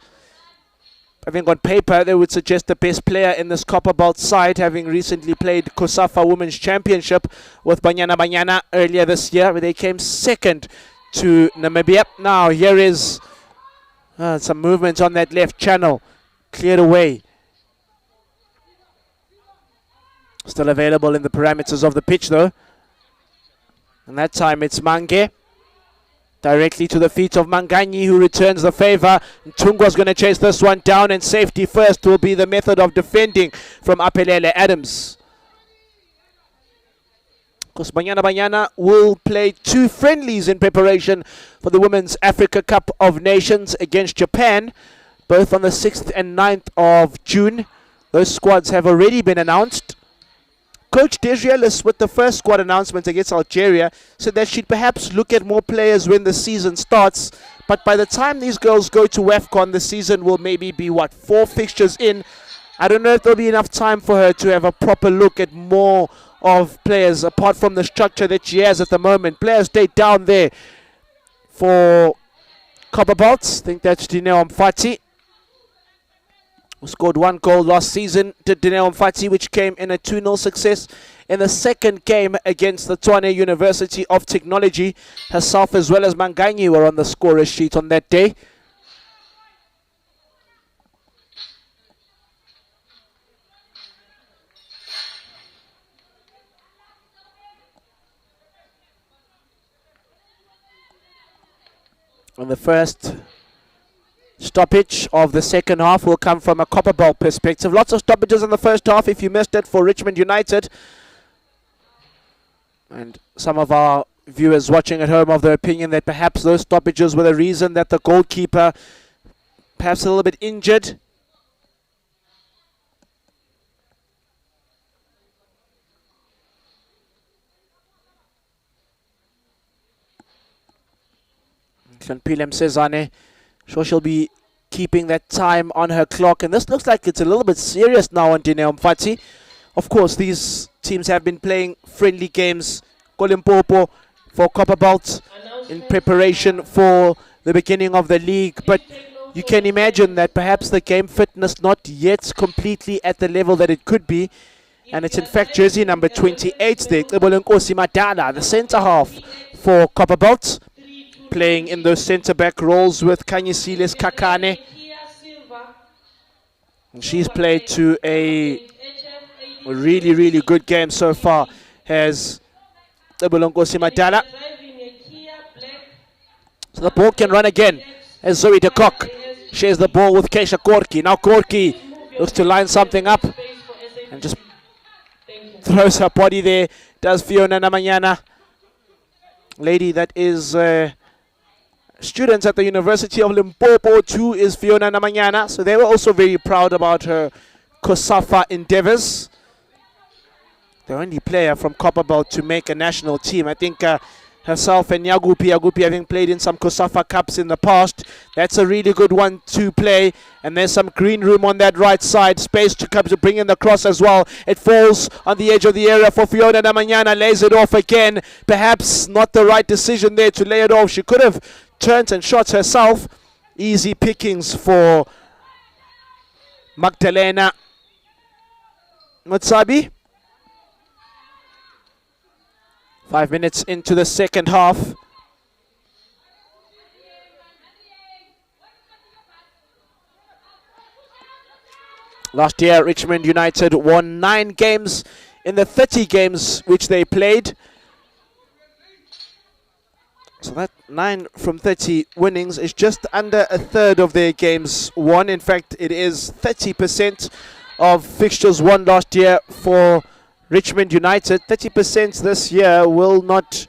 I think on paper, they would suggest the best player in this Copperbelts side, having recently played COSAFA Women's Championship with Banyana earlier this year, where they came second to Namibia. Now, here is some movement on that left channel. Cleared away. Still available in the parameters of the pitch, though. And that time it's Mange. Directly to the feet of Manganyi, who returns the favor. Tungwa's going to chase this one down, and safety first will be the method of defending from Apelele Adams. Because Banyana will play 2 friendlies in preparation for the Women's Africa Cup of Nations against Japan, both on the 6th and 9th of June. Those squads have already been announced. Coach Desrielis, with the first squad announcement against Algeria, said that she'd perhaps look at more players when the season starts. But by the time these girls go to WAFCON, the season will maybe be, 4 fixtures in. I don't know if there'll be enough time for her to have a proper look at more of players apart from the structure that she has at the moment. Players stay down there for Copperbelts. I think that's Dineo Mfati, who scored 1 goal last season to Dineo Mfati, which came in a 2-0 success in the second game against the Tshwane University of Technology. Herself as well as Manganyi were on the scorer sheet on that day. And the first stoppage of the second half will come from a Copperbelt perspective. Lots of stoppages in the first half, if you missed it, for Richmond United. And some of our viewers watching at home of the opinion that perhaps those stoppages were the reason that the goalkeeper perhaps a little bit injured. Pilem Sezane, sure she'll be keeping that time on her clock, and this looks like it's a little bit serious now on Dineo Mfati. Of course, these teams have been playing friendly games, Kolimpopo for Copperbelts, in preparation for the beginning of the league, but you can imagine that perhaps the game fitness not yet completely at the level that it could be, and it's in fact jersey number 28 there, Ebolenkosi Madala, the centre half for Copperbelts, playing in those centre-back roles with Kanyisiles Kakane. And she's played to a really, really good game so far, has Ebolenkosi Madala. So the ball can run again as Zoe de Kock shares the ball with Keisha Korki. Now Korki looks to line something up and just throws her body there. Does Fiona Namanyana, lady that is students at the University of Limpopo too, is Fiona Namanyana. So they were also very proud about her COSAFA endeavors. The only player from Copperbelt to make a national team. I think herself and Yagupi having played in some COSAFA Cups in the past. That's a really good one to play. And there's some green room on that right side. Space to come to bring in the cross as well. It falls on the edge of the area for Fiona Namanyana. Lays it off again. Perhaps not the right decision there to lay it off. She could have turned and shot herself. Easy pickings for Magdalena Mutsabi. 5 minutes into the second half. Last year, Richmond United won 9 games in the 30 games which they played. So that 9 from 30 winnings is just under a third of their games won. In fact, it is 30% of fixtures won last year for Richmond United. 30% this year will not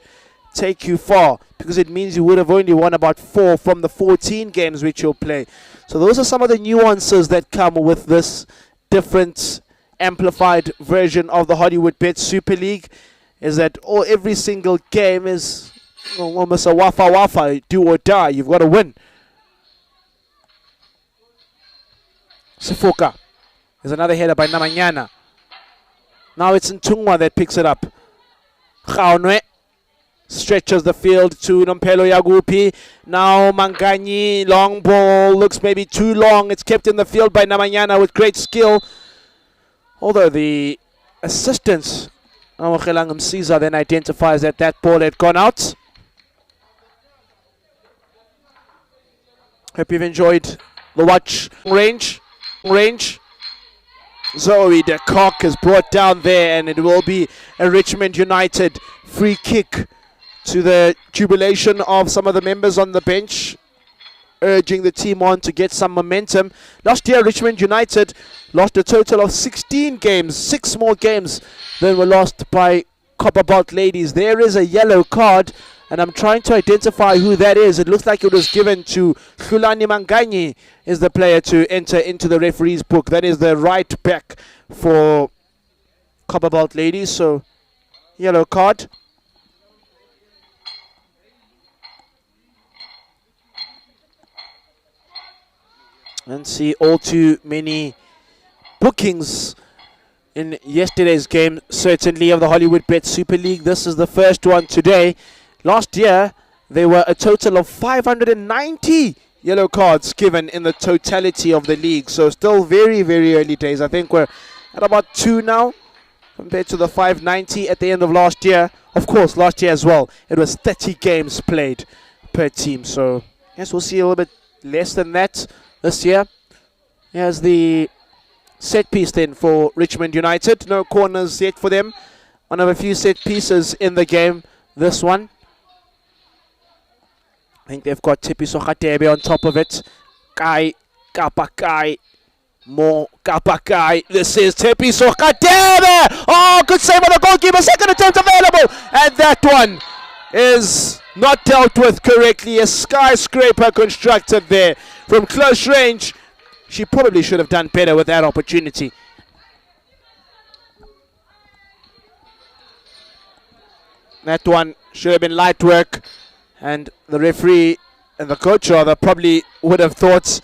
take you far, because it means you would have only won about 4 from the 14 games which you'll play. So those are some of the nuances that come with this different amplified version of the Hollywoodbets Super League, is that every single game is almost a wafa, do or die. You've got to win. Sifoka. There's another header by Namanyana. Now it's Ntungwa that picks it up. Khaunwe stretches the field to Nompelo Yagupi. Now Manganyi, long ball, looks maybe too long. It's kept in the field by Namanyana with great skill. Although the assistant, Amokelangam Caesar, then identifies that that ball had gone out. Hope you've enjoyed the watch. Range. Zoe de Kock is brought down there, and it will be a Richmond United free kick, to the jubilation of some of the members on the bench, urging the team on to get some momentum. Last year, Richmond United lost a total of 16 games, 6 more games than were lost by Copperbelt ladies. There is a yellow card and I'm trying to identify who that is. It looks like it was given to Khulani Manganyi is the player to enter into the referee's book. That is the right back for Copperbelt ladies. So yellow card. And see all too many bookings in yesterday's game, certainly, of the Hollywoodbets Super League. This is the first one today. Last year, there were a total of 590 yellow cards given in the totality of the league. So still very, very early days. I think we're at about 2 now compared to the 590 at the end of last year. Of course, last year as well, it was 30 games played per team. So yes, we'll see a little bit less than that this year. Here's the set piece then for Richmond United. No corners yet for them. One of a few set pieces in the game, this one. I think they've got Tepiso Khatebe on top of it. Kai, Kapa Kai, more Kapa Kai. This is Tepiso Khatebe! Oh, good save on the goalkeeper. Second attempt available. And that one is not dealt with correctly. A skyscraper constructed there from close range. She probably should have done better with that opportunity. That one should have been light work, and the referee and the coach rather probably would have thought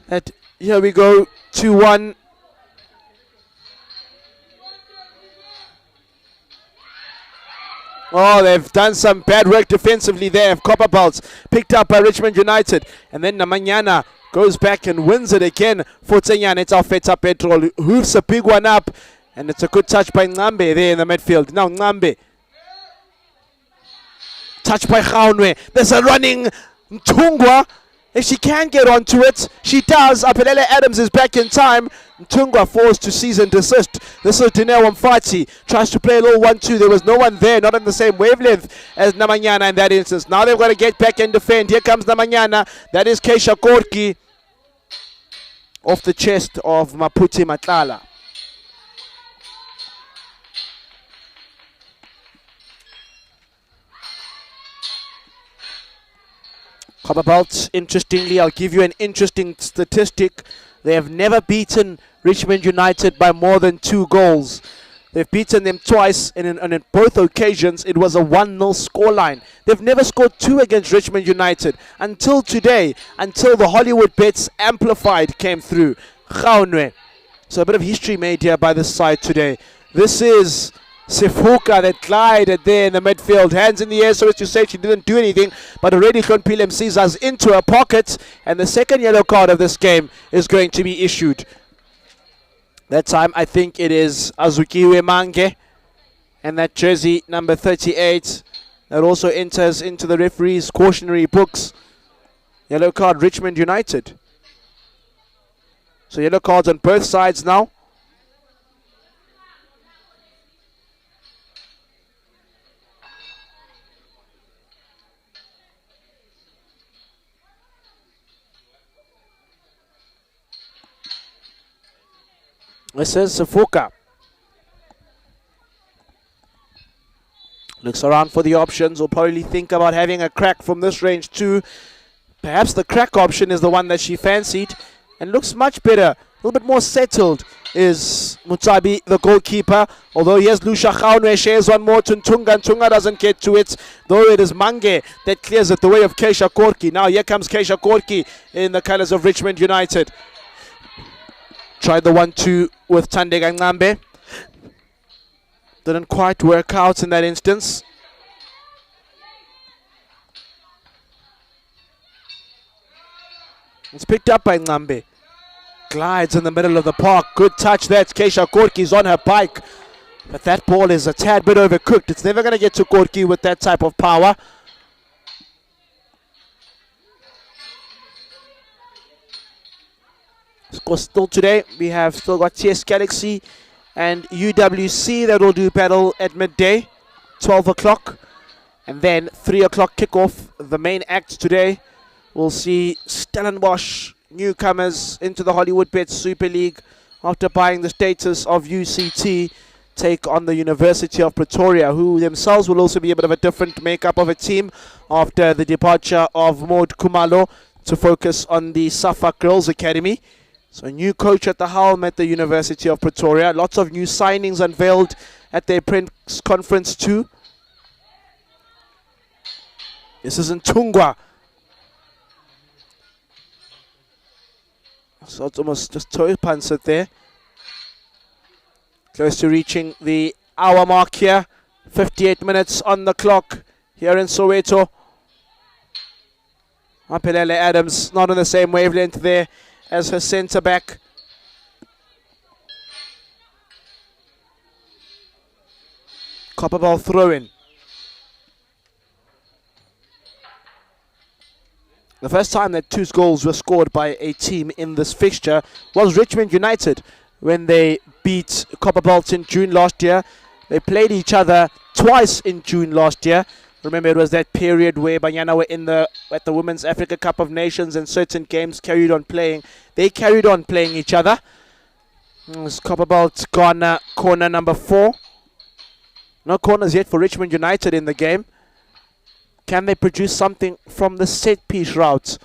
that here we go, 2-1. Oh, they've done some bad work defensively there. Copperbelts picked up by Richmond United, and then Namanyana goes back and wins it again for Tsenyana. It's Alfeta Petrol, hoofs a big one up, and it's a good touch by Ngambe there in the midfield. Now Ngambe, touch by Khaunwe. There's a running Mtungwa. If she can get onto it, she does. Apelele Adams is back in time. Mtungwa falls to cease and desist. This is Dineo Mfati. Tries to play a little 1-2. There was no one there, not on the same wavelength as Namanyana in that instance. Now they've got to get back and defend. Here comes Namanyana. That is Keisha Korki off the chest of Maputi Matlala. Copperbelts, interestingly, I'll give you an interesting statistic. They have never beaten Richmond United by more than 2 goals. They've beaten them twice, and in both occasions, it was a 1-0 scoreline. They've never scored 2 against Richmond United until today, until the Hollywoodbets Amplified came through. Khaunwe. So a bit of history made here by this side today. This is Sefuka that glided there in the midfield. Hands in the air so as to say she didn't do anything, but already Khonpile Msiza's into her pocket, and the second yellow card of this game is going to be issued. That time I think it is Azukiwe Mange, and that jersey number 38 that also enters into the referee's cautionary books. Yellow card Richmond United. So yellow cards on both sides now. This is Sefuka. Looks around for the options. Will probably think about having a crack from this range too. Perhaps the crack option is the one that she fancied, and looks much better, a little bit more settled is Mutabi, the goalkeeper. Although here's Lusha Khaunwe, shares one more to Ntunga. Ntunga doesn't get to it, though it is Mange that clears it the way of Keisha Korki. Now here comes Keisha Korki in the colours of Richmond United. Tried the 1-2 with Tandega Ngambe. Didn't quite work out in that instance. It's picked up by Ngambe. Glides in the middle of the park. Good touch. That's Keisha Korki's on her bike. But that ball is a tad bit overcooked. It's never going to get to Korki with that type of power. Of course, still today, we have still got TS Galaxy and UWC that will do battle at midday, 12 o'clock. And then 3 o'clock kickoff, the main act today. We'll see Stellenbosch newcomers into the Hollywoodbets Super League after buying the status of UCT, take on the University of Pretoria, who themselves will also be a bit of a different makeup of a team after the departure of Maud Kumalo to focus on the SAFA Girls Academy. So a new coach at the helm at the University of Pretoria. Lots of new signings unveiled at their press conference too. This is Ntungwa. So it's almost just toe punts it there. Close to reaching the hour mark here. 58 minutes on the clock here in Soweto. Mapelele Adams not on the same wavelength there as her centre back. Copperbelt throw in. The first time that 2 goals were scored by a team in this fixture was Richmond United when they beat Copperbelts in June last year. They played each other twice in June last year. Remember, it was that period where Banyana were at the Women's Africa Cup of Nations and certain games carried on playing. They carried on playing each other. It's Copperbelt corner number 4. No corners yet for Richmond United in the game. Can they produce something from the set piece route?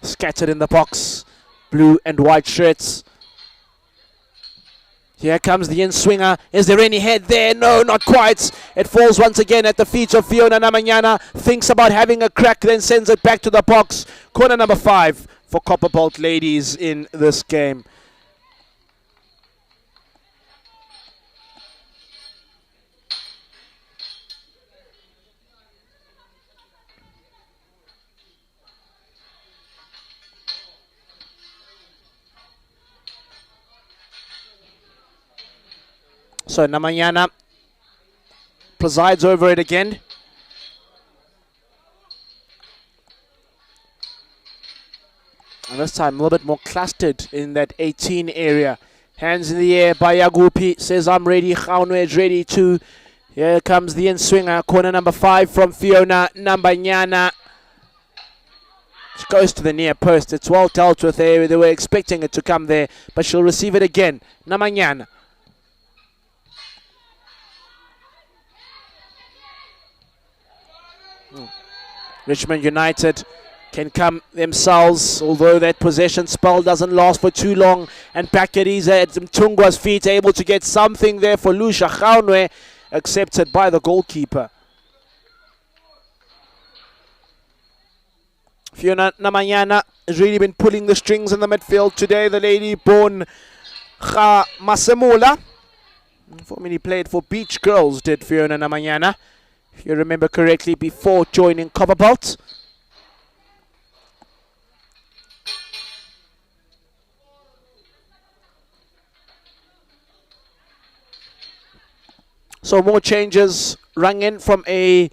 Scattered in the box. Blue and white shirts. Here comes the in-swinger. Is there any head there? No, not quite. It falls once again at the feet of Fiona Namanyana. Thinks about having a crack, then sends it back to the box. Corner number 5 for Copperbelt ladies in this game. So Namanyana presides over it again. And this time a little bit more clustered in that 18 area. Hands in the air by Yagupi. Says, I'm ready. Khaunwe is ready too. Here comes the in-swinger. Corner number 5 from Fiona Namanyana. She goes to the near post. It's well dealt with there. They were expecting it to come there. But she'll receive it again. Namanyana. Richmond United can come themselves, although that possession spell doesn't last for too long. And back at Mtungwa's feet, able to get something there for Lucia Khaunwe, accepted by the goalkeeper. Fiona Namanyana has really been pulling the strings in the midfield today. The lady born Kha Masemula. Formerly played for Beach Girls, did Fiona Namanyana. If you remember correctly, before joining Copperbelt. So more changes rung in from a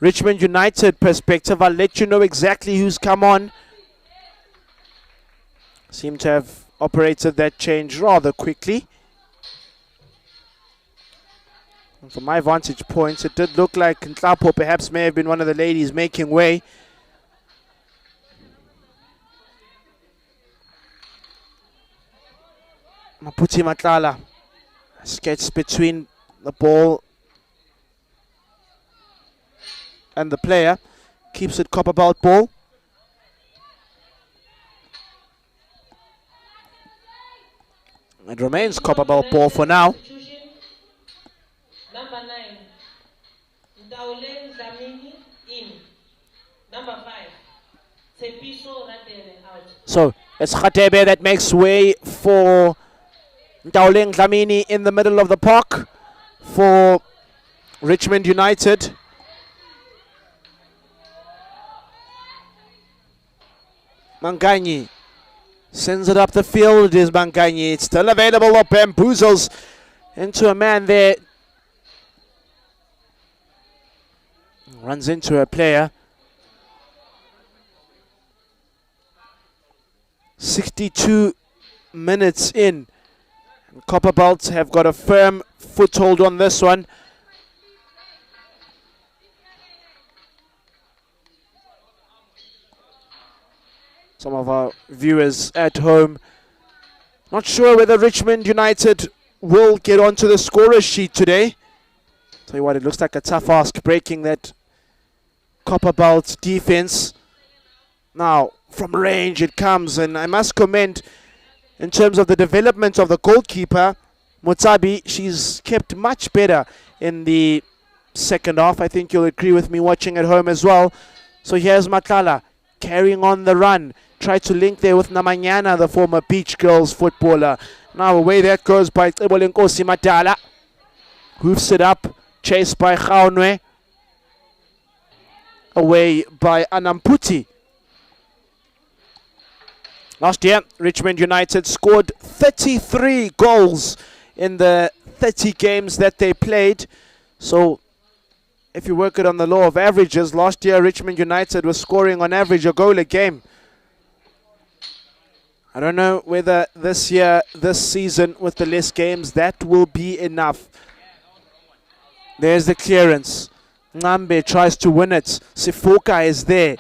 Richmond United perspective. I'll let you know exactly who's come on. Seem to have operated that change rather quickly. From my vantage point, it did look like Nhlapo perhaps may have been one of the ladies making way. Maputi Matlala skates between the ball and the player. Keeps it Copperbelt ball. It remains Copperbelt ball for now. Number 9, Ndaule Zamini in. Number 5, Tsepiso Ratele out. So it's Khatebe that makes way for Ndaule Zamini in the middle of the park for Richmond United. Manganyi sends it up the field. It is Manganyi. It's still available. Or bamboozles into a man there. Runs into a player. 62 minutes in. Copperbelts have got a firm foothold on this one. some of our viewers at home. Not sure whether Richmond United will get onto the scorer sheet today. Tell you what, it looks like a tough ask breaking that Copperbelts defense. Now, from range it comes, and I must commend in terms of the development of the goalkeeper, Mutsabi. She's kept much better in the second half. I think you'll agree with me watching at home as well. So here's Matlala carrying on the run. Tried to link there with Namanyana, the former Beach Girls footballer. Now away that goes by Tebolenkosi Matala. Hoofs it up, chased by Khaunwe. Away by Anamputi. Last year, Richmond United scored 33 goals in the 30 games that they played. So if you work it on the law of averages, last year Richmond United was scoring on average a goal a game. I don't know whether this year, this season, with the less games, that will be enough. There's the clearance. Ngambe tries to win it. Sifuka is there.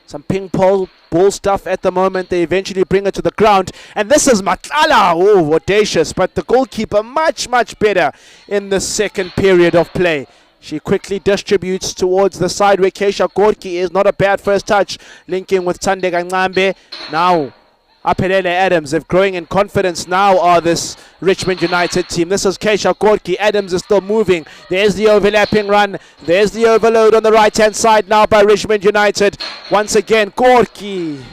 Some ping pong ball stuff at the moment. They eventually bring it to the ground. And this is Matlala. Oh, audacious. But the goalkeeper much, much better in the second period of play. She quickly distributes towards the side where Keisha Gorky is. Not a bad first touch. Linking with Tandega Ngambe. Now, Apelele Adams, they're growing in confidence now, are this Richmond United team. This is Keisha Gorky. Adams is still moving. There's the overlapping run. There's the overload on the right-hand side now by Richmond United. Once again, Gorky.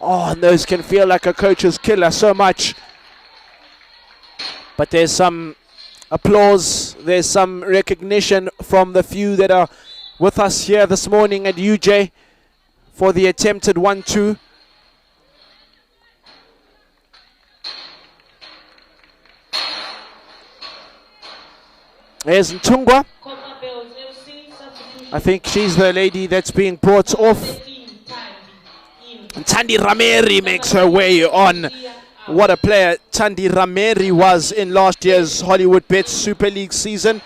Oh, and those can feel like a coach's killer so much. But there's some applause. There's some recognition from the few that are with us here this morning at UJ for the attempted 1-2. There's Ntungwa. I think she's the lady that's being brought off. Tandi Rameri makes her way on. What a player Tandi Rameri was in last year's Hollywoodbets Super League season.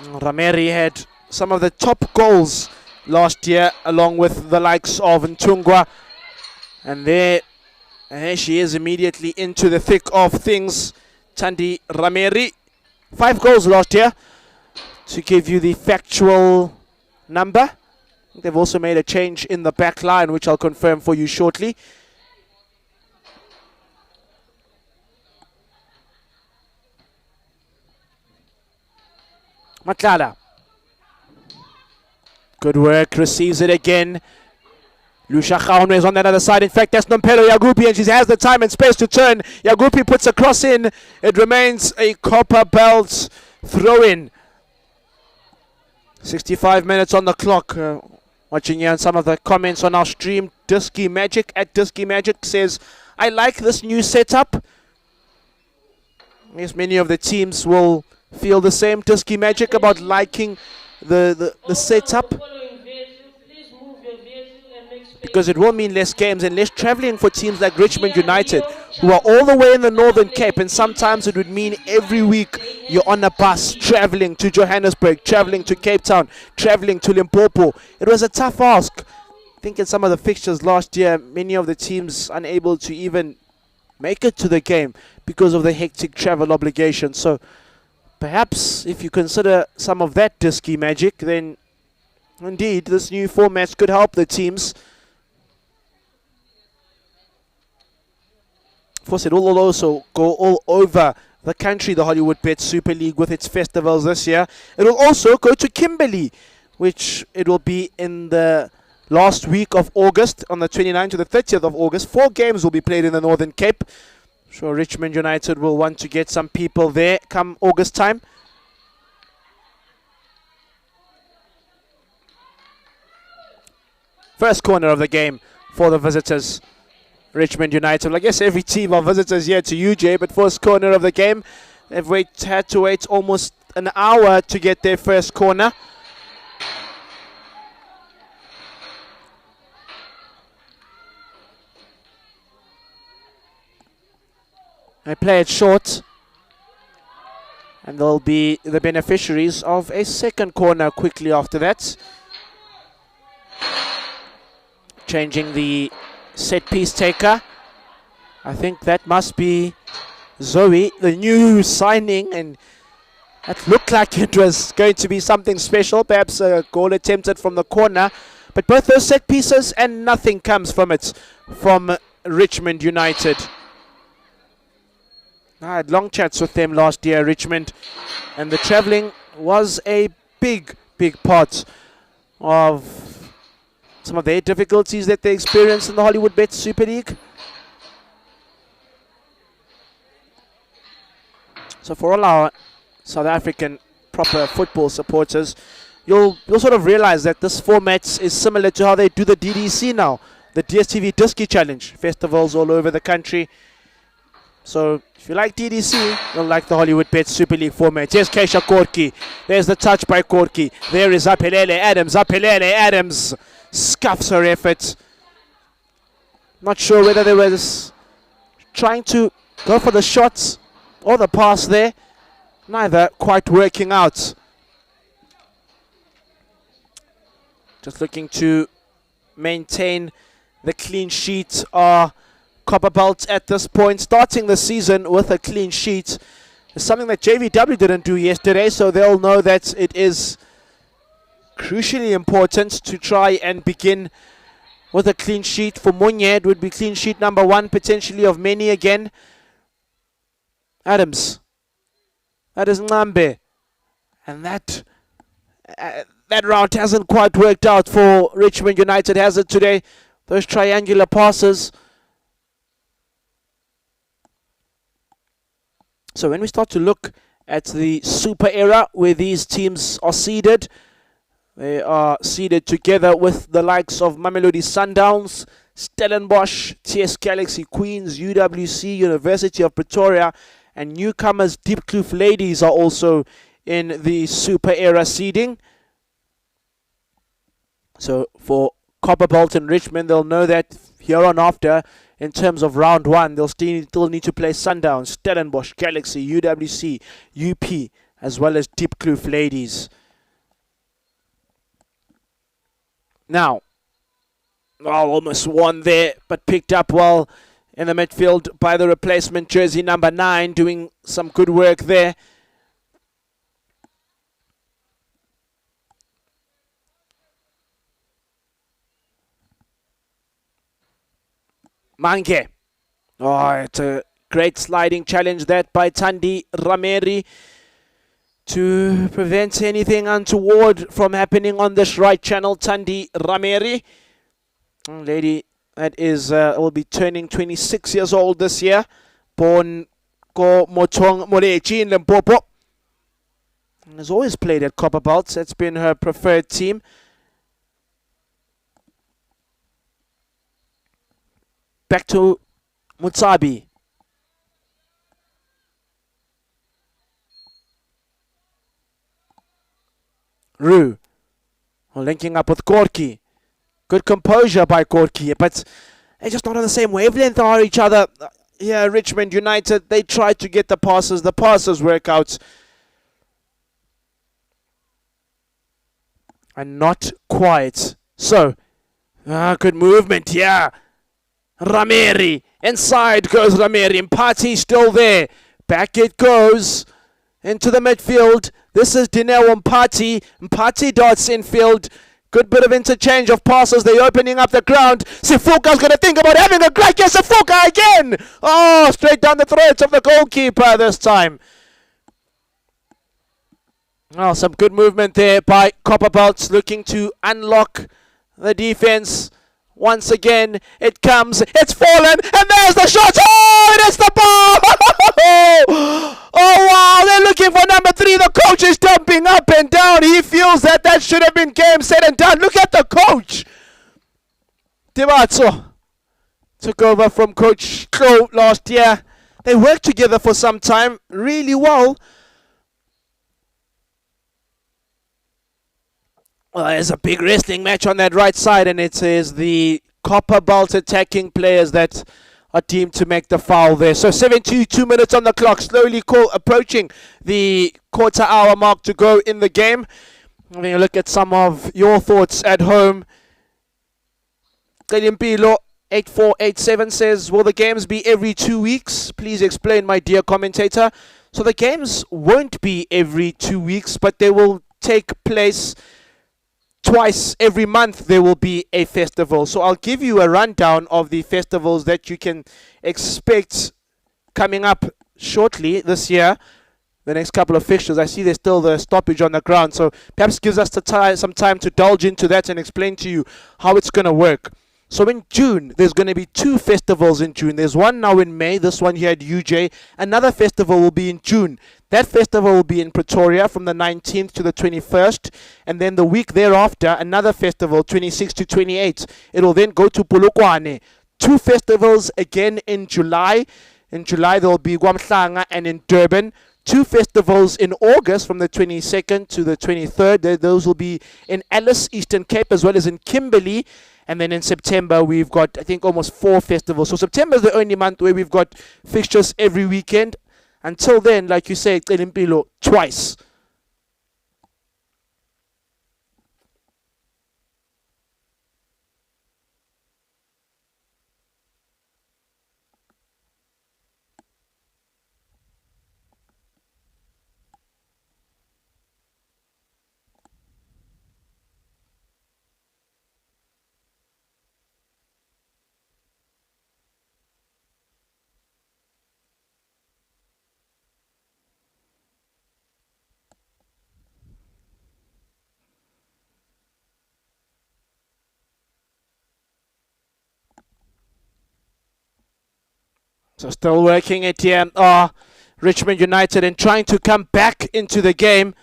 Rameri had some of the top goals last year, along with the likes of Ntungwa. And there she is immediately into the thick of things. Tandi Rameri, 5 goals last year. To give you the factual number, they've also made a change in the back line, which I'll confirm for you shortly. Matlala. Good work, receives it again. Lucia Khaunwe is on that other side. In fact, that's Nompelo Yagupi, and she has the time and space to turn. Yagupi puts a cross in. It remains a Copperbelts throw-in. 65 minutes on the clock. Watching here on some of the comments on our stream. Disky Magic at Disky Magic says, I like this new setup. I guess many of the teams will feel the same, Disky Magic, about liking the setup. Because it will mean less games and less traveling for teams like Richmond United, who are all the way in the Northern Cape, and sometimes it would mean every week you're on a bus traveling to Johannesburg, traveling to Cape Town, traveling to Limpopo. It was a tough ask. I think in some of the fixtures last year, many of the teams unable to even make it to the game because of the hectic travel obligations. So perhaps if you consider some of that Disky Magic, then indeed this new format could help the teams. Of course, it will also go all over the country, the Hollywoodbets Super League, with its festivals this year. It will also go to Kimberley, which it will be in the last week of August, on the 29th to the 30th of August. 4 games will be played in the Northern Cape. I'm sure Richmond United will want to get some people there come August time. First corner of the game for the visitors, Richmond United. Well, I guess every team are visitors here to UJ, but first corner of the game, they've had to wait almost an hour to get their first corner. They play it short. And they'll be the beneficiaries of a second corner quickly after that. Changing the set piece taker. I think that must be Zoe, the new signing, and that looked like it was going to be something special, perhaps a goal attempted from the corner. But both those set pieces and nothing comes from it from Richmond United. I had long chats with them last year, Richmond, and the travelling was a big part of some of their difficulties that they experienced in the Hollywoodbets Super League. So for all our South African proper football supporters, you'll sort of realize that this format is similar to how they do the DDC now, the DSTV Disky Challenge, festivals all over the country. So if you like DDC, you'll like the Hollywoodbets Super League format. Here's Keisha Korki. There's the touch by Korki. There is Apelele Adams. Apelele Adams scuffs her effort. Not sure whether they were trying to go for the shots or the pass there. Neither quite working out. Just looking to maintain the clean sheet are Copperbelts at this point, starting the season with a clean sheet. It's something that JVW didn't do yesterday, so they'll know that it is crucially important to try and begin with a clean sheet. For Munye, it would be clean sheet number 1, potentially of many again. Adams. That is Ngambe. And that route hasn't quite worked out for Richmond United, has it today? Those triangular passes. So when we start to look at the Super era where these teams are seeded, they are seeded together with the likes of Mamelodi Sundowns, Stellenbosch, TS Galaxy Queens, UWC, University of Pretoria, and newcomers Diepkloof Ladies are also in the Super era seeding. So for Copperbelt and Richmond, they'll know that here on after, in terms of round 1, they'll still need to play Sundowns, Stellenbosch, Galaxy, UWC, UP, as well as Diepkloof Ladies. Now, almost won there, but picked up well in the midfield by the replacement jersey number 9, doing some good work there. Mange. Oh, it's a great sliding challenge that by Thandi Rameri to prevent anything untoward from happening on this right channel. Thandi Rameri, lady that is will be turning 26 years old this year, born Ko Motong Molechi in Limpopo, and has always played at Copperbelts. That's been her preferred team. Back to Mutsabi. Rue. Linking up with Korki. Good composure by Korki, but they're just not on the same wavelength are each other. Here, Richmond United, they try to get the passes work out. And not quite. So, good movement here. Rameri. Inside goes Rameri. Mpati still there. Back it goes into the midfield. This is Dineo Mpati. Mpati darts infield. Good bit of interchange of passes. They're opening up the ground. Sifuka's going to think about having a crack. Yes, Sifuka again. Oh, straight down the throat of the goalkeeper this time. Oh, some good movement there by Copperbelts, looking to unlock the defense. Once again, it comes, it's fallen, and there's the shot. Oh, it is the ball! Oh, wow, they're looking for number 3. The coach is jumping up and down. He feels that should have been game, said, and done. Look at the coach. Tibatso took over from Coach Klo last year. They worked together for some time, really well. Well, there's a big wrestling match on that right side, and it is the Copperbelt attacking players that are deemed to make the foul there. So 72 minutes on the clock, slowly approaching the quarter hour mark to go in the game. Having a look at some of your thoughts at home. Kalimpilo 8487 says, will the games be every 2 weeks? Please explain, my dear commentator. So the games won't be every 2 weeks, but they will take place twice every month. There will be a festival. So I'll give you a rundown of the festivals that you can expect coming up shortly this year. The next couple of fixtures, I see there's still the stoppage on the ground, so perhaps gives us some time to indulge into that and explain to you how it's going to work. So in June, there's going to be 2 festivals in June. There's one now in May, this one here at UJ. Another festival will be in June. That festival will be in Pretoria from the 19th to the 21st. And then the week thereafter, another festival, 26 to 28. It will then go to Polokwane. 2 festivals again in July. In July, there will be Guamhlanga and in Durban. 2 festivals in August from the 22nd to the 23rd. Those will be in Alice, Eastern Cape, as well as in Kimberley. And then in September, we've got, I think, almost 4 festivals. So September is the only month where we've got fixtures every weekend. Until then, like you say, Kalimpilo, twice. So still working it here. Richmond United and trying to come back into the game.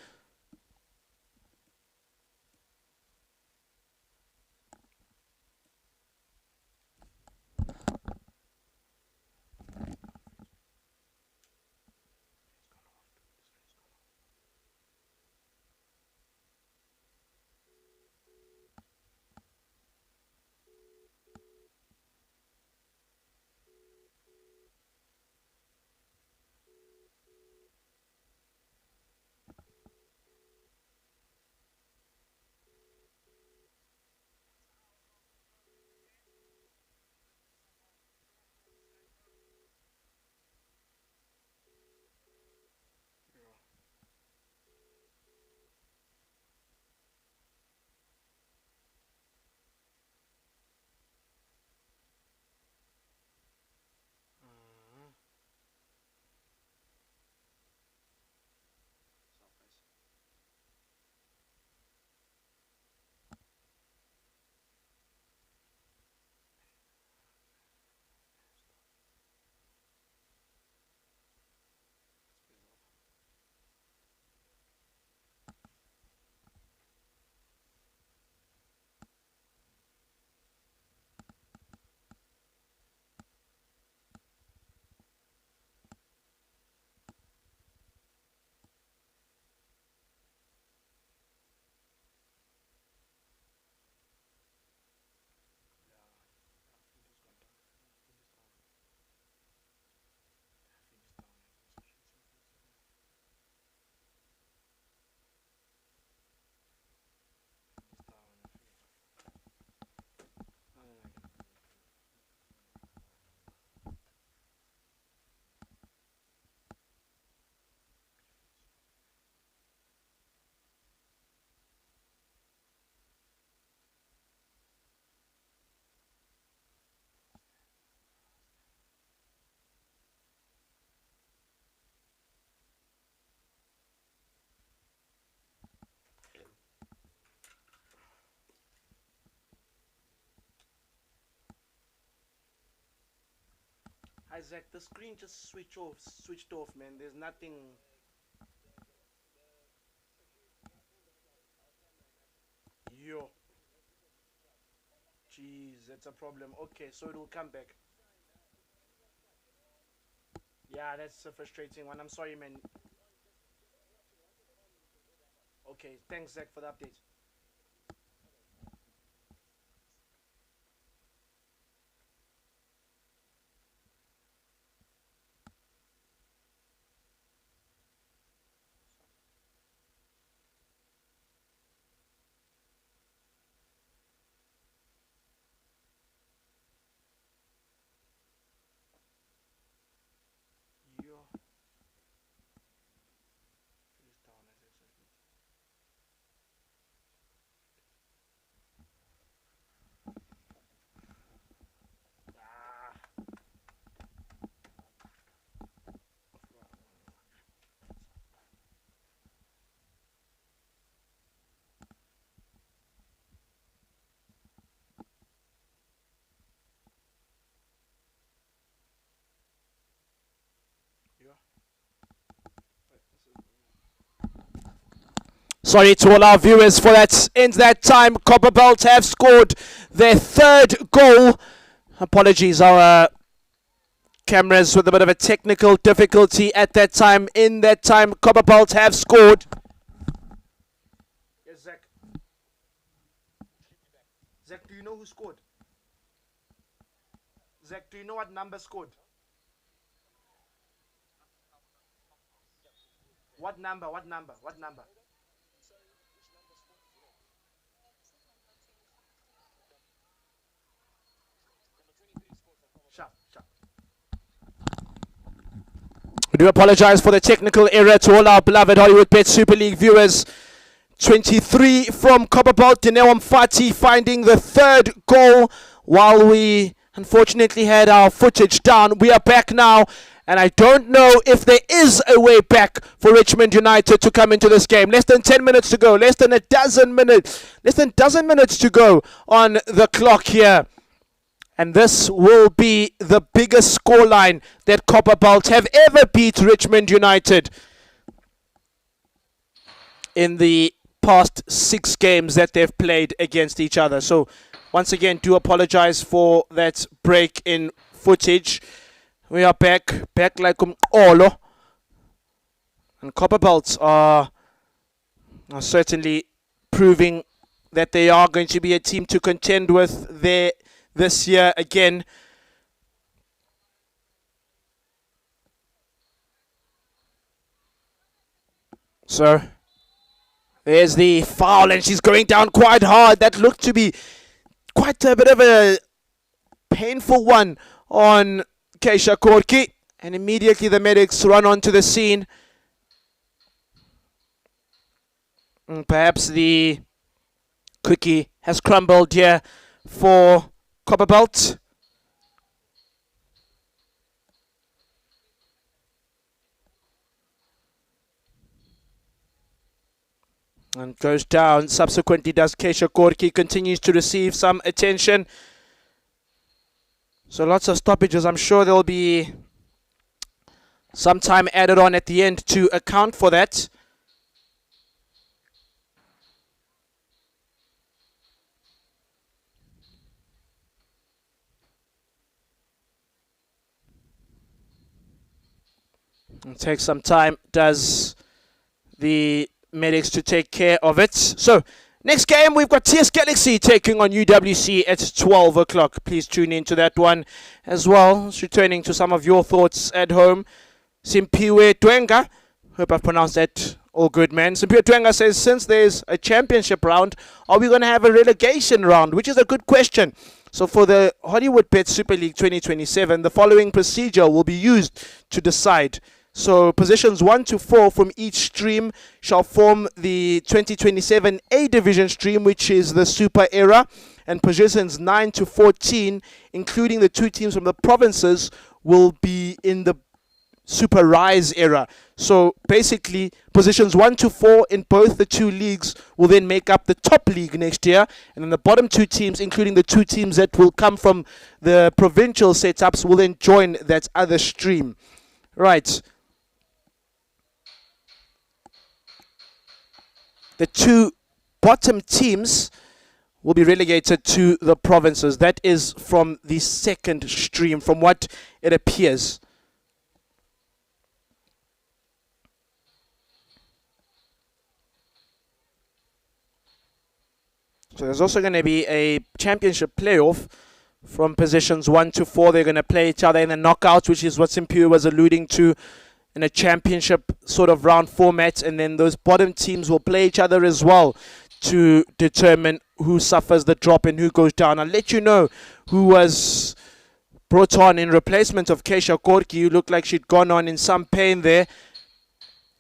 Isaac, the screen just switched off, man. There's nothing. Yo. Jeez, that's a problem. Okay, so it will come back. Yeah, that's a frustrating one. I'm sorry, man. Okay, thanks, Zach, for the update. Sorry to all our viewers for that. In that time, Copperbelts have scored their third goal. Apologies, our cameras with a bit of a technical difficulty at that time. In that time, Copperbelts have scored. Yes, Zach. Zach, do you know who scored? Zach, do you know what number scored? What number? What number? What number? We do apologize for the technical error to all our beloved Hollywoodbets Super League viewers. 23 from Copperbelt, Dineo Mfati finding the third goal while we unfortunately had our footage down. We are back now, and I don't know if there is a way back for Richmond United to come into this game. Less than 10 minutes to go, less than a dozen minutes to go on the clock here. And this will be the biggest scoreline that Copperbelt have ever beat Richmond United in the past 6 games that they've played against each other. So once again, do apologize for that break in footage. We are back like Olo. And Copperbelts are certainly proving that they are going to be a team to contend with this year again. So there's the foul, and she's going down quite hard. That looked to be quite a bit of a painful one on Keisha Korki, and immediately the medics run onto the scene. And perhaps the cookie has crumbled here for Copperbelt. And goes down. Subsequently does Keisha Korki. Continues to receive some attention. So lots of stoppages. I'm sure there'll be some time added on at the end to account for that. It'll take some time, does the medics, to take care of it. So next game, we've got TS Galaxy taking on UWC at 12 o'clock. Please tune in to that one as well. It's returning to some of your thoughts at home. Simpiwe Twenga, hope I've pronounced that all good, man. Simpiwe Twenga says, since there's a championship round, are we going to have a relegation round? Which is a good question. So for the Hollywoodbets Super League 2027, the following procedure will be used to decide. So positions 1 to 4 from each stream shall form the 2027 A Division stream, which is the Super Era, and positions 9 to 14, including the 2 teams from the provinces, will be in the Super Rise era. So basically, positions 1 to 4 in both the 2 leagues will then make up the top league next year, and then the bottom 2 teams, including the 2 teams that will come from the provincial setups, will then join that other stream. Right. The 2 bottom teams will be relegated to the provinces. That is from the second stream, from what it appears. So there's also going to be a championship playoff from positions 1 to 4. They're going to play each other in the knockouts, which is what Simpiwe was alluding to, in a championship sort of round format, and then those bottom teams will play each other as well to determine who suffers the drop and who goes down. I'll let you know who was brought on in replacement of Keisha Korki, who looked like she'd gone on in some pain there.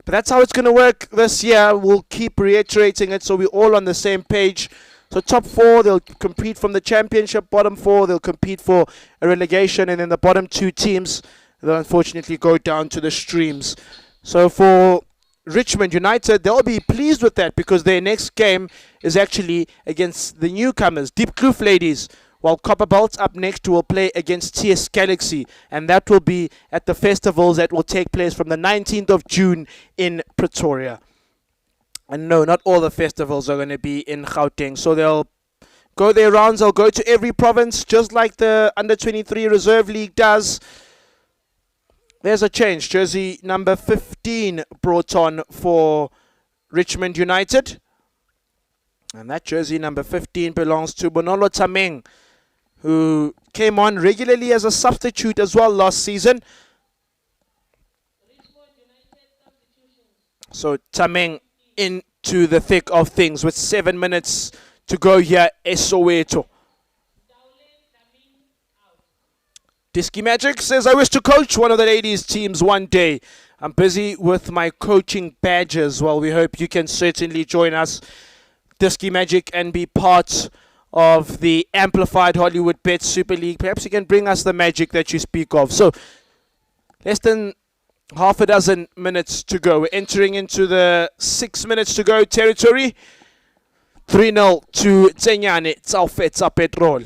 But that's how it's going to work this year. We'll keep reiterating it so we're all on the same page. So top 4, they'll compete from the championship. Bottom 4, they'll compete for a relegation, and then the bottom 2 teams, they'll unfortunately go down to the streams. So for Richmond United, they'll be pleased with that because their next game is actually against the newcomers, Deep Kloof Ladies, while Copperbelts up next will play against TS Galaxy, and that will be at the festivals that will take place from the 19th of June in Pretoria. And no, not all the festivals are going to be in Gauteng. So they'll go their rounds. They'll go to every province, just like the Under-23 Reserve League does. There's a change. Jersey number 15 brought on for Richmond United. And that jersey number 15 belongs to Bonolo Tameng, who came on regularly as a substitute as well last season. So Tameng into the thick of things with 7 minutes to go here at Soweto. Disky Magic says, I wish to coach one of the ladies' teams one day. I'm busy with my coaching badges. Well, we hope you can certainly join us, Disky Magic, and be part of the amplified Hollywoodbets Super League. Perhaps you can bring us the magic that you speak of. So, less than half a dozen minutes to go. We're entering into the 6 minutes to go territory. 3-0 to Tsenyane Tsaofetsa Petrol.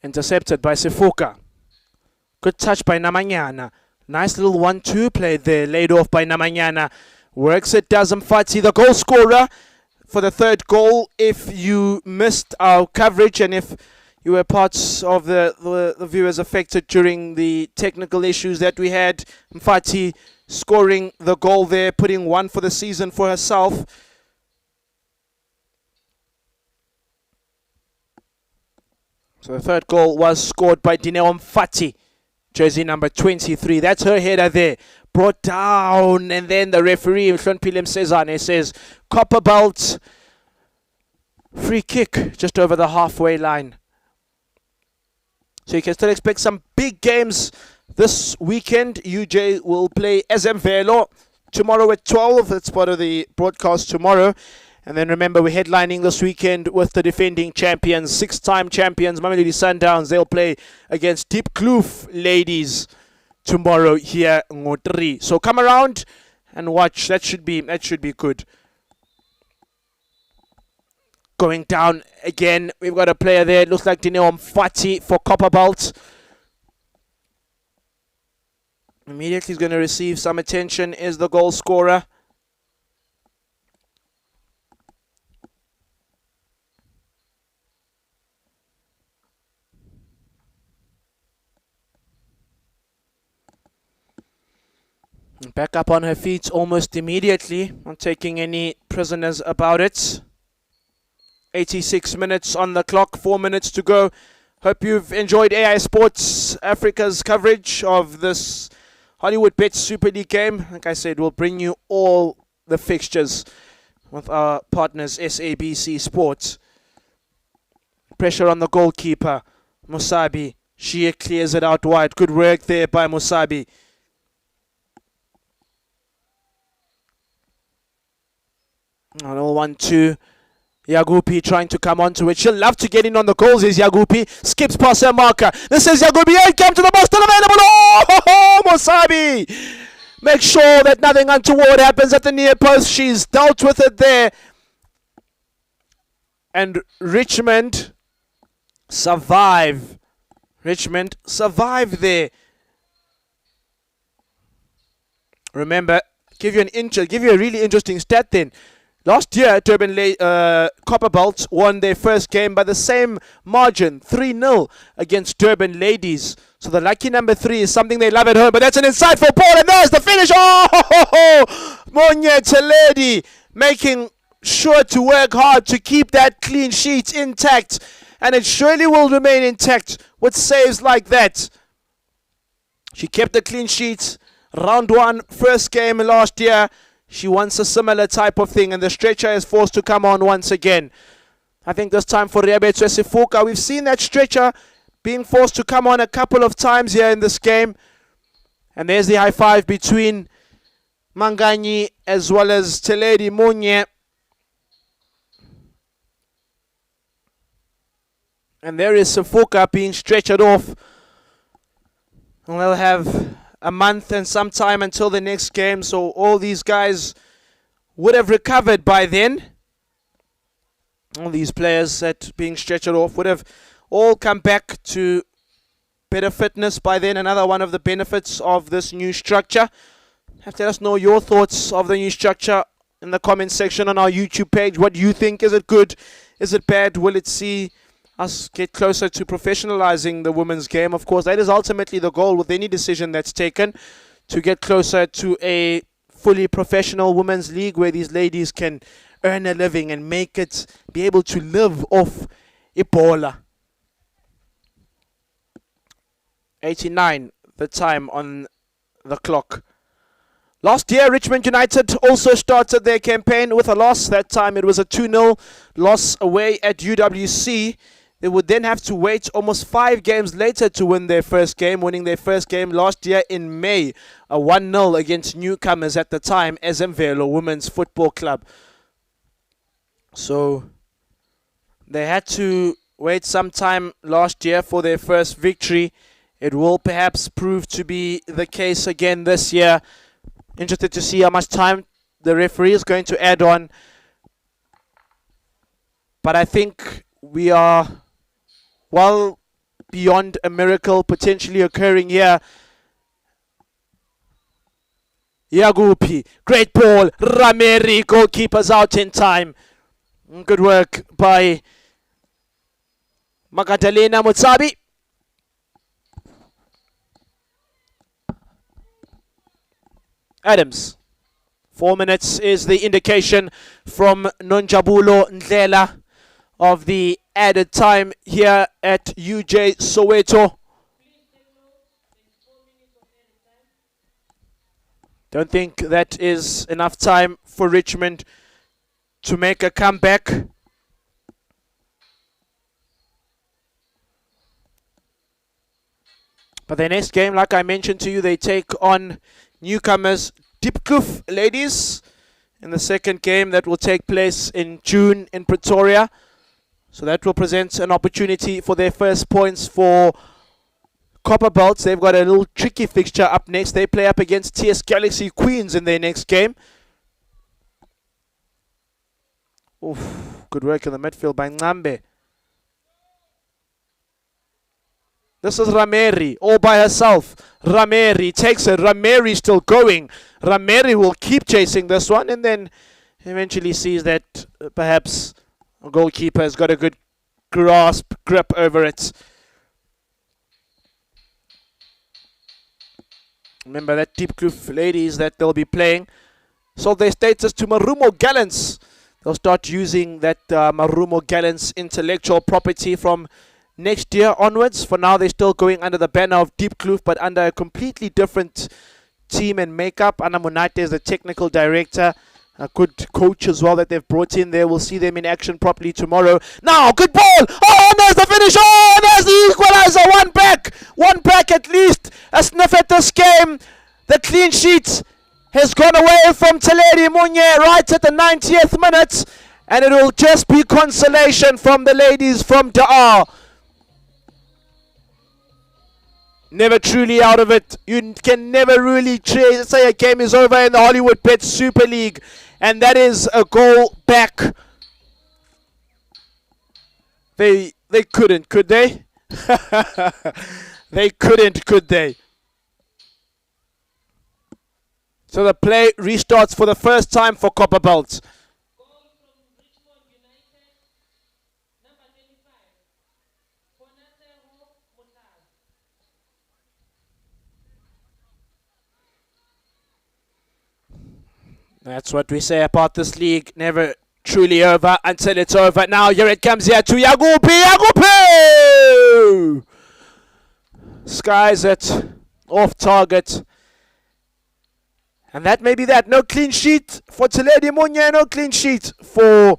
Intercepted by Sefoka. Good touch by Namanyana. Nice little 1-2 play there, laid off by Namanyana. Works it, does Mfati, the goal scorer for the third goal. If you missed our coverage and if you were parts of the viewers affected during the technical issues that we had, Mfati scoring the goal there, putting one for the season for herself. So the third goal was scored by Dineo Mfati, jersey number 23. That's her header there. Brought down, and then the referee, Mhlonpile Msezane, says Copperbelts, free kick just over the halfway line. So you can still expect some big games this weekend. UJ will play SM Velo tomorrow at 12. That's part of the broadcast tomorrow. And then remember, we're headlining this weekend with the defending champions, 6-time champions, Mamelodi Sundowns. They'll play against Deep Kloof ladies tomorrow here in Ngotri. So come around and watch. That should be good. Going down again. We've got a player there. It looks like Dineo Mfati for Copperbelts. Immediately he's going to receive some attention. Is the goal scorer. Back up on her feet almost immediately. Not taking any prisoners about it. 86 minutes on the clock, 4 minutes to go. Hope you've enjoyed AI Sports Africa's coverage of this Hollywoodbets Super League game. Like I said, we'll bring you all the fixtures with our partners SABC Sports. Pressure on the goalkeeper, Musabi. She clears it out wide. Good work there by Musabi. On all 1-2. Yagupi trying to come onto it. She'll love to get in on the goals. Is Yagupi. Skips past her marker. This is Yagupi. Here came to the ball. Still available. Oh, Musabi. Make sure that nothing untoward happens at the near post. She's dealt with it there. And Richmond survive. Richmond survive there. Remember, give you a really interesting stat then. Last year, Copperbelts won their first game by the same margin, 3-0 against Durban Ladies. So the lucky number 3 is something they love at home. But that's an insightful ball, and there's the finish. Oh, Monye Teledi making sure to work hard to keep that clean sheet intact. And it surely will remain intact with saves like that. She kept the clean sheet. Round 1, first game last year. She wants a similar type of thing, and the stretcher is forced to come on once again. I think this time for Riabetso Sefoka. We've seen that stretcher being forced to come on a couple of times here in this game. And there's the high five between Manganyi as well as Teledi Munye. And there is Sefoka being stretchered off. And they'll have a month and some time until the next game, so all these guys would have recovered by then. All these players that being stretched off would have all come back to better fitness by then. Another one of the benefits of this new structure. Have to let us know your thoughts of the new structure in the comment section on our YouTube page. What do you think? Is it good? Is it bad? Will it see us get closer to professionalizing the women's game? Of course, that is ultimately the goal with any decision that's taken, to get closer to a fully professional women's league where these ladies can earn a living and make it, be able to live off Ebola. 89 the time on the clock. Last year, Richmond United also started their campaign with a loss. That time it was a 2-0 loss away at UWC. They would then have to wait almost 5 games later to win their first game, winning their first game last year in May, a 1-0 against newcomers at the time, Ezemvelo Women's Football Club. So they had to wait some time last year for their first victory. It will perhaps prove to be the case again this year. Interested to see how much time the referee is going to add on. But I think we are well beyond a miracle potentially occurring here. Yagupi, great ball. Rameri, goalkeeper's out in time. Good work by Magdalena Mutsabi. Adams. 4 minutes is the indication from Nonjabulo Ndlela of the added time here at UJ Soweto. Don't think that is enough time for Richmond to make a comeback. But their next game, like I mentioned to you, they take on newcomers Diepkloof ladies in the second game that will take place in June in Pretoria. So that will present an opportunity for their first points for Copperbelts. They've got a little tricky fixture up next. They play up against TS Galaxy Queens in their next game. Oof, good work in the midfield by Ngambe. This is Rameri, all by herself. Rameri takes it. Rameri still going. Rameri will keep chasing this one and then eventually sees that perhaps a goalkeeper has got a good grip over it. Remember that Diepkloof ladies that they'll be playing sold their status to Marumo Gallants. They'll start using that Marumo Gallants intellectual property from next year onwards. For now, they're still going under the banner of Diepkloof, but under a completely different team and makeup. Anna Munate is the technical director. A good coach as well that they've brought in there. We'll see them in action properly tomorrow. Now, good ball! Oh, and there's the finish! Oh, there's the equalizer! One back at least. A sniff at this game. The clean sheet has gone away from Teleri Munye right at the 90th minute. And it will just be consolation from the ladies from Da'ar. Never truly out of it. You can never really say a game is over in the Hollywoodbets Super League. And that is a goal back. They couldn't, could they? They couldn't, could they? So the play restarts for the first time for Copperbelts. Goal from Richmond United, number 25, Konatero Mutaz. That's what we say about this league. Never truly over until it's over. Now here it comes here to Yagupi. Yagupi! Skies it off target. And that may be that. No clean sheet for Teledi Munye. No clean sheet for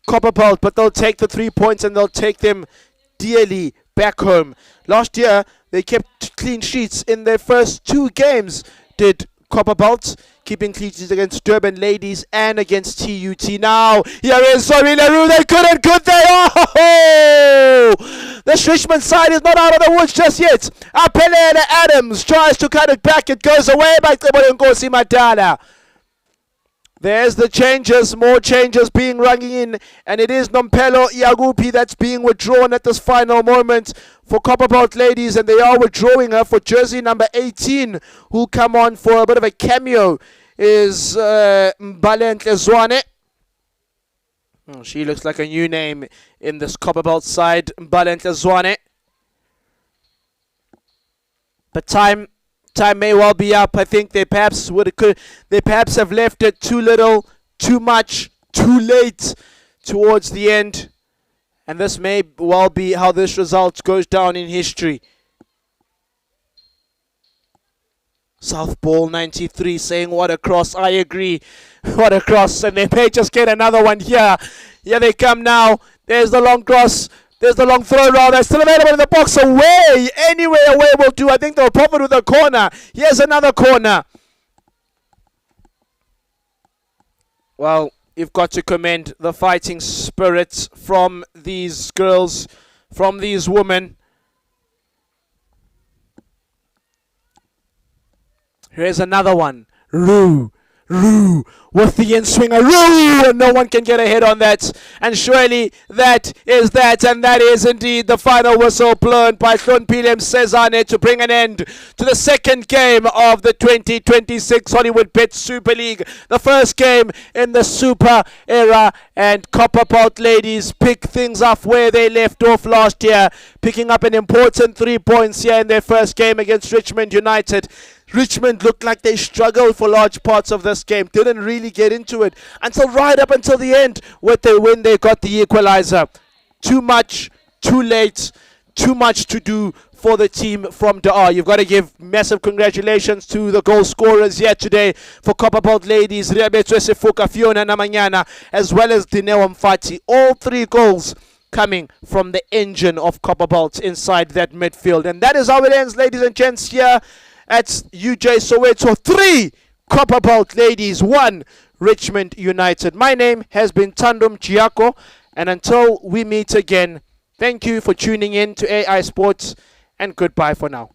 Copperbelt. But they'll take the 3 points and they'll take them dearly back home. Last year, they kept clean sheets in their first 2 games, did Copperbelt, keeping clean sheets against Durban Ladies and against TUT. Now, here is Zoe Leroux. They couldn't, could they? Oh! The Richmond side is not out of the woods just yet. Apelele Adams tries to cut it back. It goes away by Nkosi Madala. There's the changes, more changes being rung in, and it is Nompelo Iagupi that's being withdrawn at this final moment for Copperbelt ladies, and they are withdrawing her for jersey number 18, who'll come on for a bit of a cameo, is Mbalentle Zwane. She looks like a new name in this Copperbelt side, Mbalentle Zwane. But time may well be up. I think they perhaps have left it too little, too much, too late towards the end. And this may well be how this result goes down in history. South Ball 93 saying what a cross. I agree. What a cross. And they may just get another one here. Here they come now. There's the long cross. There's the long throw round. That's still available in the box. Away. Anyway, away will do. I think they'll pop it with a corner. Here's another corner. Well, you've got to commend the fighting spirit from these girls, from these women. Here's another one. Roo with the in-swinger. Roo! And no one can get a hit on that. And surely that is that. And that is indeed the final whistle blown by Hlonpile Msezane to bring an end to the second game of the 2026 Hollywoodbets Super League. The first game in the Super era. And Copperbelt ladies pick things up where they left off last year. Picking up an important 3 points here in their first game against Richmond United. Richmond looked like they struggled for large parts of this game. Didn't really get into it until right up until the end when they got the equalizer. Too much, too late, too much to do for the team from Dar. You've got to give massive congratulations to the goal scorers here today for Copperbelt ladies. Riabetso Sefuka, Fiona Namanyana, as well as Dineo Mfati. All 3 goals coming from the engine of Copperbelt inside that midfield. And that is how it ends, ladies and gents, here at UJ Soweto. 3 Copperbelt ladies, 1 Richmond United. My name has been Tandum Chiako, and until we meet again, thank you for tuning in to AI Sports, and goodbye for now.